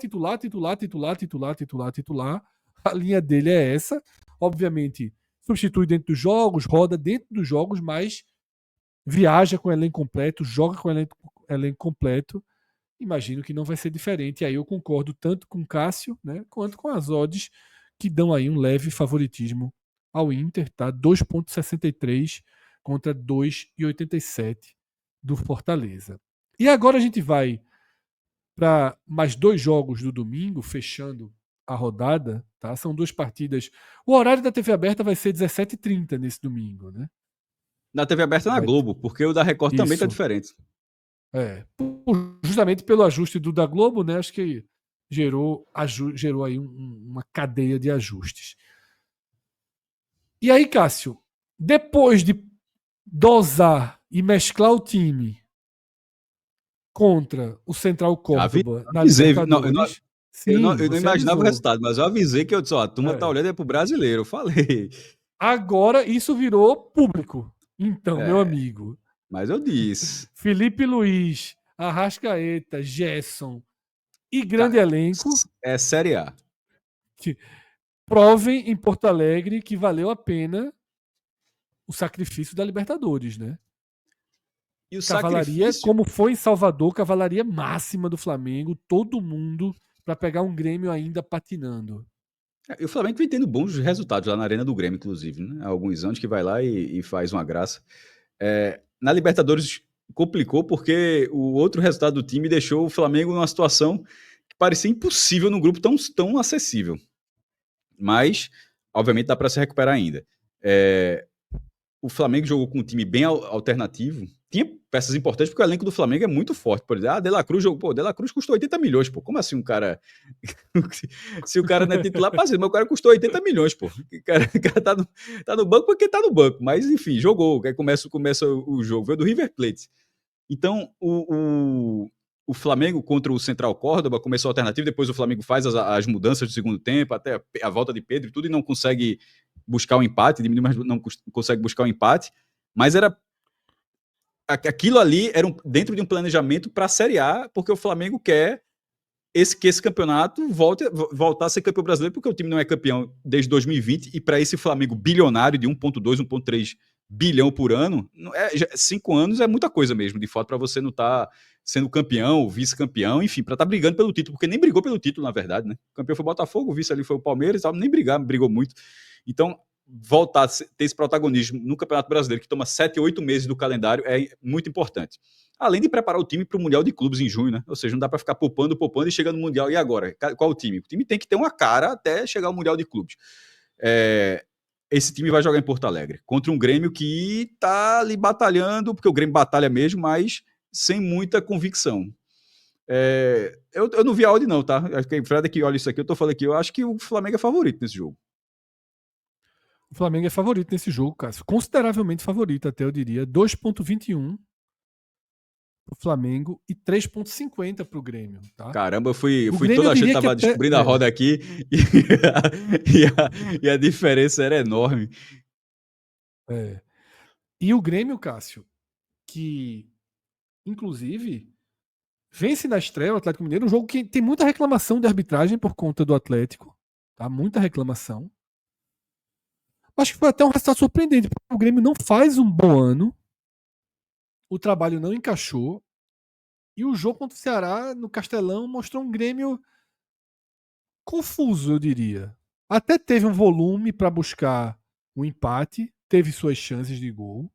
A linha dele é essa. Obviamente, substitui dentro dos jogos, roda dentro dos jogos, mas viaja com o elenco completo, joga com o elenco completo. Imagino que não vai ser diferente. E aí eu concordo tanto com o Cássio, né, quanto com as odds, que dão aí um leve favoritismo ao Inter, tá? 2,63 contra 2,87 do Fortaleza. E agora a gente vai para mais 2 jogos do domingo, fechando a rodada, tá? São 2 partidas. O horário da TV aberta vai ser 17h30 nesse domingo, né? Na TV aberta na Globo, porque o da Record Isso. também tá diferente. Justamente pelo ajuste do da Globo, né? Acho que gerou aí uma cadeia de ajustes. E aí, Cássio, depois de dosar e mesclar o time contra o Central Córdoba na Libertadores, Sim, Eu não você imaginava o avisou. resultado, mas eu avisei que eu disse, ó, a turma tá É. olhando é pro brasileiro, eu falei. Agora isso virou público. Então, meu É, amigo, mas eu disse. Felipe Luiz, Arrascaeta, Gerson e grande Ca- elenco É Série A. que provem em Porto Alegre que valeu a pena o sacrifício da Libertadores, né? E o Cavalaria, sacrifício. como foi em Salvador, cavalaria máxima do Flamengo, todo mundo para pegar um Grêmio ainda patinando. E o Flamengo vem tendo bons resultados lá na Arena do Grêmio, inclusive, né? Há alguns anos que vai lá e faz uma graça. Na Libertadores complicou porque o outro resultado do time deixou o Flamengo numa situação que parecia impossível num grupo tão acessível. Mas, obviamente, dá para se recuperar ainda. É, o Flamengo jogou com um time bem alternativo. Tinha peças importantes, porque o elenco do Flamengo é muito forte. Por exemplo, De La Cruz jogou. Pô, De La Cruz custou 80 milhões, pô. Como assim um cara. Se o cara não é titular, mas o cara custou 80 milhões, pô. O cara tá no banco porque tá no banco. Mas, enfim, jogou. Aí começa o jogo. Veio do River Plate. Então, o Flamengo contra o Central Córdoba começou alternativo, depois o Flamengo faz as mudanças do segundo tempo, até a volta de Pedro e tudo, e não consegue buscar o empate, diminui, mas não consegue buscar o empate. Mas aquilo ali era dentro de um planejamento para a Série A, porque o Flamengo quer que esse campeonato voltar a ser campeão brasileiro, porque o time não é campeão desde 2020, e para esse Flamengo bilionário de 1,2, 1,3 bilhão por ano, 5 anos é muita coisa mesmo, de fato, para você não estar sendo campeão, vice-campeão, enfim, para estar brigando pelo título, porque nem brigou pelo título, na verdade, né? O campeão foi o Botafogo, o vice ali foi o Palmeiras, nem brigou muito. Então, voltar a ter esse protagonismo no Campeonato Brasileiro, que toma 7, 8 meses do calendário, é muito importante. Além de preparar o time para o Mundial de Clubes em junho, né? Ou seja, não dá para ficar poupando e chegar no Mundial. E agora? Qual o time? O time tem que ter uma cara até chegar ao Mundial de Clubes. Esse time vai jogar em Porto Alegre, contra um Grêmio que está ali batalhando, porque o Grêmio batalha mesmo, mas sem muita convicção. Eu não vi a odd não, tá? Acho que o Fred que olha isso aqui, eu tô falando aqui, eu acho que o Flamengo é favorito nesse jogo. O Flamengo é favorito nesse jogo, Cássio. Consideravelmente favorito, até eu diria. 2,21 para o Flamengo e 3,50 para o Grêmio, tá? Caramba, O fui Grêmio toda eu a gente diria que tava até. descobrindo a roda aqui e a diferença era enorme. É. E o Grêmio, Cássio, que inclusive vence na estreia o Atlético Mineiro, um jogo que tem muita reclamação de arbitragem por conta do Atlético, tá? Muita reclamação. Acho que foi até um resultado surpreendente, porque o Grêmio não faz um bom ano, o trabalho não encaixou, e o jogo contra o Ceará no Castelão mostrou um Grêmio confuso, eu diria. Até teve um volume para buscar o empate, teve suas chances de gol,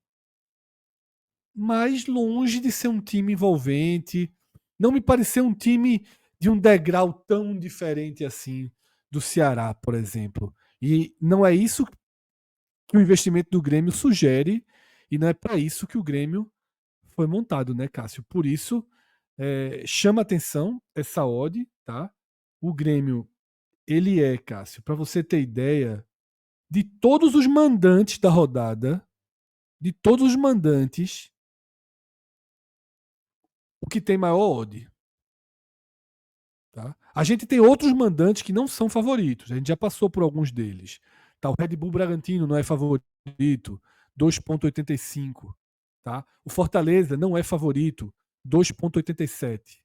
mas longe de ser um time envolvente. Não me pareceu um time de um degrau tão diferente assim do Ceará, por exemplo. E não é isso que o investimento do Grêmio sugere, e não é para isso que o Grêmio foi montado, né, Cássio? Por isso, chama atenção essa odd, tá? O Grêmio, ele é, Cássio, para você ter ideia, de todos os mandantes da rodada, de todos os mandantes, o que tem maior odd. Tá? A gente tem outros mandantes que não são favoritos. A gente já passou por alguns deles. Tá? O Red Bull Bragantino não é favorito, 2,85. Tá? O Fortaleza não é favorito, 2,87.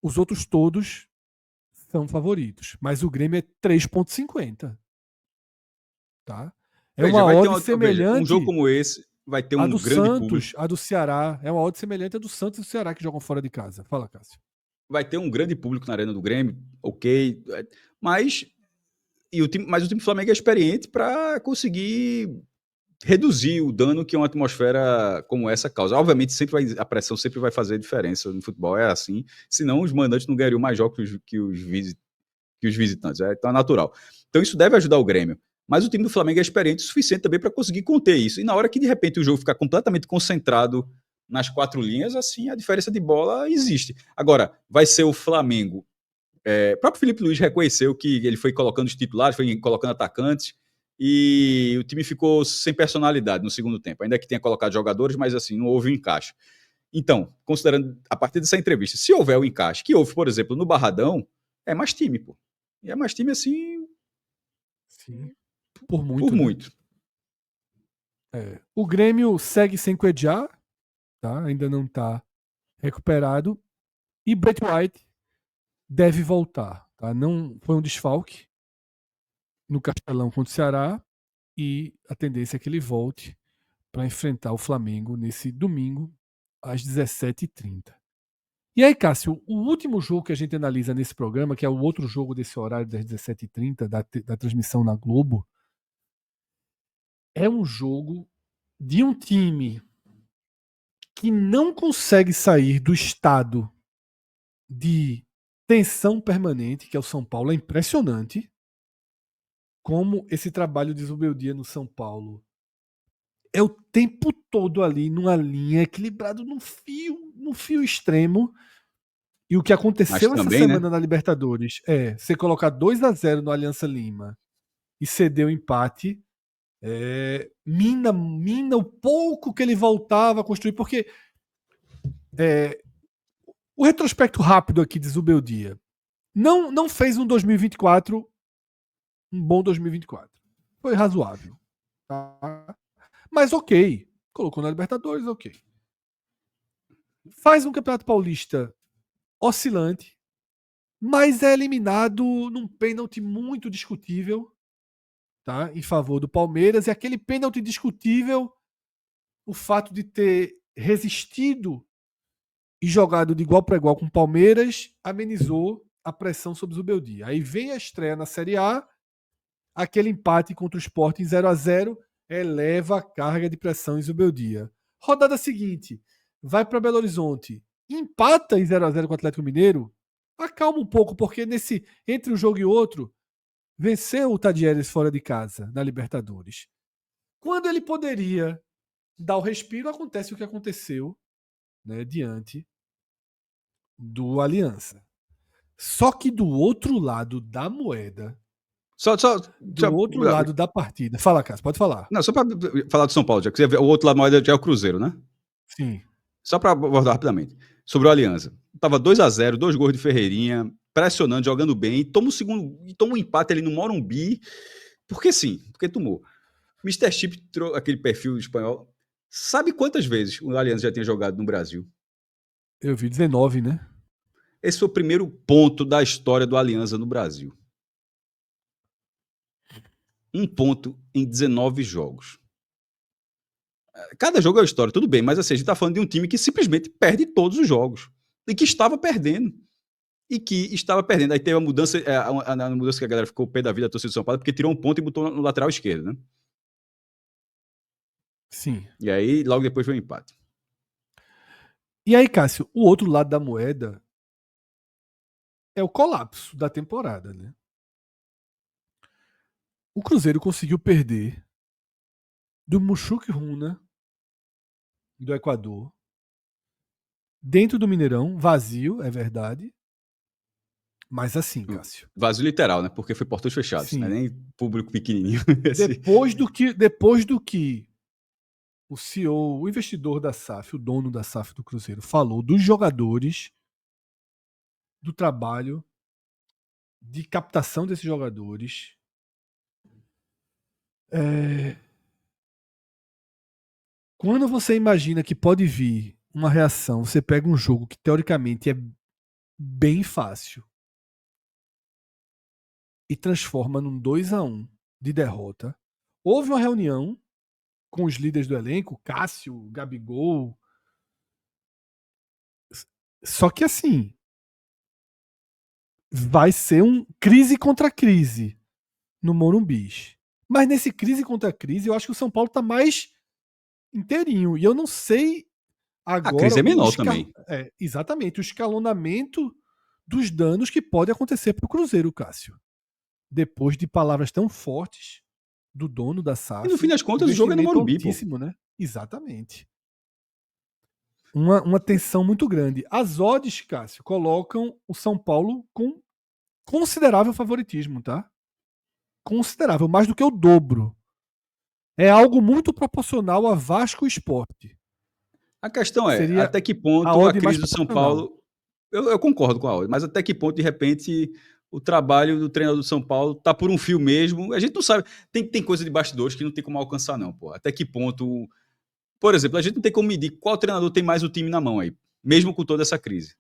Os outros todos são favoritos, mas o Grêmio é 3,50. Tá? É Veja, uma odd um jogo semelhante como esse vai ter à um do grande público. Santos, à do Ceará. É uma odd semelhante à do Santos e do Ceará que jogam fora de casa. Fala, Cássio. Vai ter um grande público na Arena do Grêmio, ok, mas mas o time do Flamengo é experiente para conseguir reduzir o dano que uma atmosfera como essa causa. Obviamente, a pressão sempre vai fazer diferença no futebol, é assim. Senão, os mandantes não ganhariam mais jogos que os visitantes. Então, é natural. Então, isso deve ajudar o Grêmio. Mas o time do Flamengo é experiente o suficiente também para conseguir conter isso. E na hora que, de repente, o jogo ficar completamente concentrado nas quatro linhas, assim, a diferença de bola existe. Agora, vai ser o Flamengo. O próprio Felipe Luiz reconheceu que ele foi colocando os titulares, foi colocando atacantes, e o time ficou sem personalidade no segundo tempo. Ainda que tenha colocado jogadores, mas assim, não houve um encaixe. Então, considerando a partir dessa entrevista, se houver o encaixe, que houve, por exemplo, no Barradão, é mais time, pô. E é mais time assim. Sim. Por muito, Por né? muito. O Grêmio segue sem Cuejá, tá? Ainda não está recuperado. E Brett White deve voltar, tá? Não foi um desfalque no Castelão contra o Ceará e a tendência é que ele volte para enfrentar o Flamengo nesse domingo às 17h30. E aí, Cássio, o último jogo que a gente analisa nesse programa, que é o outro jogo desse horário das 17h30 da transmissão na Globo, é um jogo de um time que não consegue sair do estado de tensão permanente, que é o São Paulo. É impressionante como esse trabalho de Zubeldia no São Paulo é o tempo todo ali numa linha, equilibrado num fio extremo. E o que Mas aconteceu essa também, né? semana na Libertadores é você colocar 2-0 no Aliança Lima e ceder o empate, mina o pouco que ele voltava a construir, porque o retrospecto rápido aqui de Zubeldia não fez um 2024 um bom 2024. Foi razoável. Tá? Mas ok. Colocou na Libertadores, ok. Faz um Campeonato Paulista oscilante, mas é eliminado num pênalti muito discutível, tá? Em favor do Palmeiras. E aquele pênalti discutível, o fato de ter resistido e jogado de igual para igual com o Palmeiras, amenizou a pressão sobre o Zubeldia. Aí vem a estreia na Série A, aquele empate contra o Sport em 0-0 eleva a carga de pressão em Zubeldia. Rodada seguinte, vai para Belo Horizonte, empata em 0-0 com o Atlético Mineiro, acalma um pouco, porque entre um jogo e outro, venceu o Tadieres fora de casa, na Libertadores. Quando ele poderia dar o respiro, acontece o que aconteceu, né, diante do Aliança. Só que do outro lado da moeda, Só, do outro lado da partida. Fala, Cássio, pode falar. não, só para falar do São Paulo, já que você vê, o outro lado moeda já é o Cruzeiro, né? Sim. Só para abordar rapidamente. Sobre o Aliança. Tava 2-0, 2 gols de Ferreirinha, pressionando, jogando bem, e toma o segundo, e toma um empate ali no Morumbi. Porque sim, porque tomou. Mr. Chip, aquele perfil espanhol. Sabe quantas vezes o Aliança já tinha jogado no Brasil? Eu vi 19, né? Esse foi o primeiro ponto da história do Aliança no Brasil. Um ponto em 19 jogos. Cada jogo é uma história, tudo bem, mas assim, a gente tá falando de um time que simplesmente perde todos os jogos. E que estava perdendo. Aí teve a mudança, a mudança que a galera ficou pé da vida da torcida do São Paulo, porque tirou um ponto e botou no lateral esquerdo, né? Sim. E aí, logo depois veio o empate. E aí, Cássio, o outro lado da moeda é o colapso da temporada, né? O Cruzeiro conseguiu perder do Mushuc Runa, do Equador, dentro do Mineirão, vazio, é verdade. Mas assim, Cássio. Vazio literal, né? Porque foi portões fechados, Sim. não é nem público pequenininho. Depois do que o CEO, o investidor da SAF, o dono da SAF do Cruzeiro, falou dos jogadores, do trabalho de captação desses jogadores, quando você imagina que pode vir uma reação, você pega um jogo que teoricamente é bem fácil e transforma num 2-1 de derrota. Houve uma reunião com os líderes do elenco, Cássio, Gabigol. Só que assim, vai ser um crise contra crise no Morumbi. Mas nesse crise contra crise, eu acho que o São Paulo tá mais inteirinho. E eu não sei A agora crise é menor também. exatamente o escalonamento dos danos que pode acontecer para o Cruzeiro, Cássio. Depois de palavras tão fortes do dono da E no SAF, fim das contas, o jogo é no investimento Morumbi, pô. altíssimo, né? Exatamente. Uma tensão muito grande. As odds, Cássio, colocam o São Paulo com considerável favoritismo, tá? Considerável, mais do que o dobro. É algo muito proporcional a Vasco e Sport. A questão é, Seria até que a ponto a odd mais crise do São proporcional. Paulo. Eu concordo com a odd, mas até que ponto, de repente, o trabalho do treinador do São Paulo tá por um fio mesmo. A gente não sabe. Tem coisa de bastidores que não tem como alcançar, não, pô. Até que ponto. Por exemplo, a gente não tem como medir qual treinador tem mais o time na mão aí, mesmo com toda essa crise.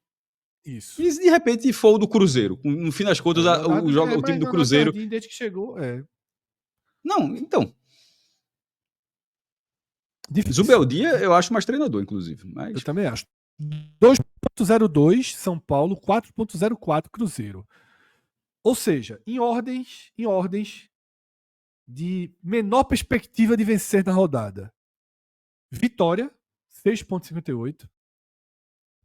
Isso. E se de repente for o do Cruzeiro? No fim das contas, o time Mas do Leonardo Cruzeiro. Jardim, desde que chegou, Não, então. difícil. Zubeldia eu acho mais treinador, inclusive. Eu Mas. também acho. 2.02 São Paulo, 4.04 Cruzeiro. Ou seja, em ordens de menor perspectiva de vencer na rodada. Vitória, 6.58.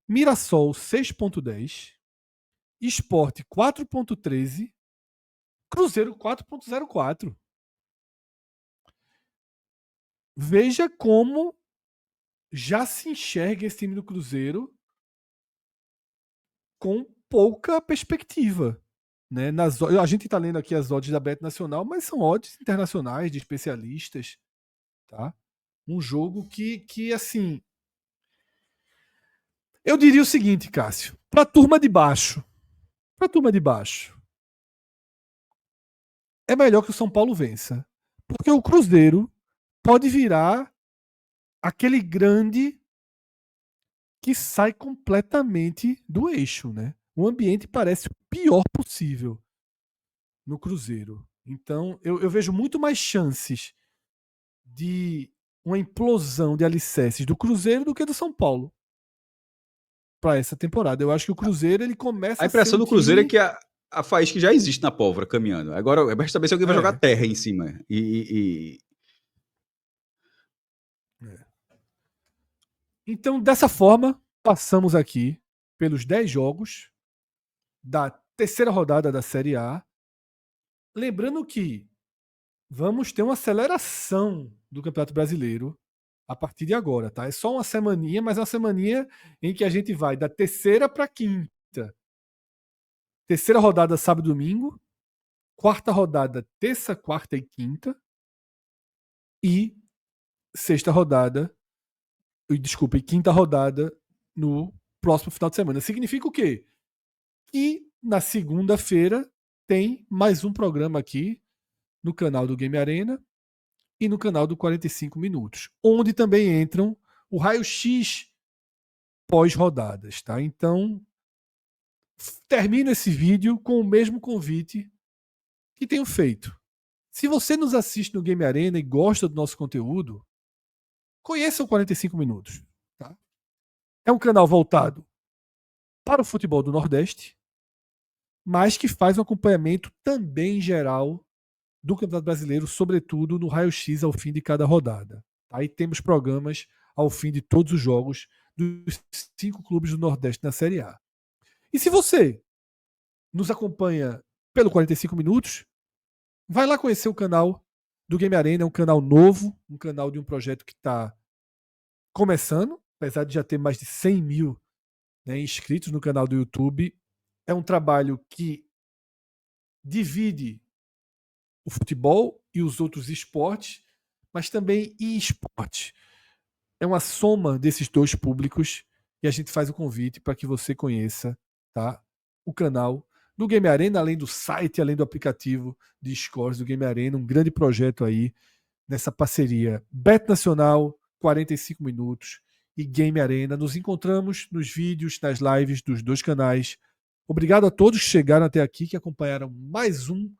Mirassol, 6.10. Sport, 4.13. Cruzeiro, 4.04. Veja como já se enxerga esse time do Cruzeiro com pouca perspectiva. Né? A gente está lendo aqui as odds da Bet Nacional, mas são odds internacionais, de especialistas. Tá? Um jogo que assim. Eu diria o seguinte, Cássio. Para a turma de baixo. É melhor que o São Paulo vença. Porque o Cruzeiro pode virar aquele grande que sai completamente do eixo, né? O ambiente parece o pior possível no Cruzeiro. Então, eu vejo muito mais chances de uma implosão de alicerces do Cruzeiro do que do São Paulo para essa temporada. Eu acho que o Cruzeiro ele começa A a ser impressão um do Cruzeiro é time. que a faísca já existe na pólvora caminhando. Agora é basta saber se alguém vai jogar É, terra em cima. é. Então, dessa forma, passamos aqui pelos 10 jogos da terceira rodada da Série A. Lembrando que vamos ter uma aceleração do Campeonato Brasileiro a partir de agora, tá? É só uma semaninha, mas é uma semaninha em que a gente vai da terceira para quinta. Terceira rodada sábado e domingo, quarta rodada terça, quarta e quinta e sexta rodada, desculpa, e quinta rodada no próximo final de semana. Significa o quê? Que na segunda-feira tem mais um programa aqui no canal do Game Arena e no canal do 45 Minutos, onde também entram o raio-x pós-rodadas, tá? Então, termino esse vídeo com o mesmo convite que tenho feito. Se você nos assiste no Game Arena e gosta do nosso conteúdo, conheça o 45 Minutos. Tá? É um canal voltado para o futebol do Nordeste, mas que faz um acompanhamento também geral do Campeonato Brasileiro, sobretudo no raio-x ao fim de cada rodada. Aí temos programas ao fim de todos os jogos dos 5 clubes do Nordeste na Série A. E se você nos acompanha pelo 45 Minutos, vai lá conhecer o canal do Game Arena, é um canal novo, um canal de um projeto que está começando, apesar de já ter mais de 100 mil, né, inscritos no canal do YouTube. É um trabalho que divide o futebol e os outros esportes, mas também e-esporte. É uma soma desses dois públicos e a gente faz o convite para que você conheça, tá, o canal do Game Arena, além do site, além do aplicativo de scores do Game Arena, um grande projeto aí nessa parceria Bet Nacional, 45 Minutos e Game Arena. Nos encontramos nos vídeos, nas lives dos dois canais. Obrigado a todos que chegaram até aqui, que acompanharam mais um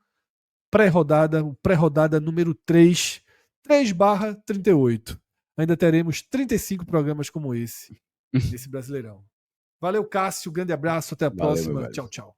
pré-rodada, o pré-rodada número 3/38. Ainda teremos 35 programas como esse, nesse Brasileirão. Valeu, Cássio. Grande abraço. Até a Valeu, meu próxima. velho. Tchau, tchau.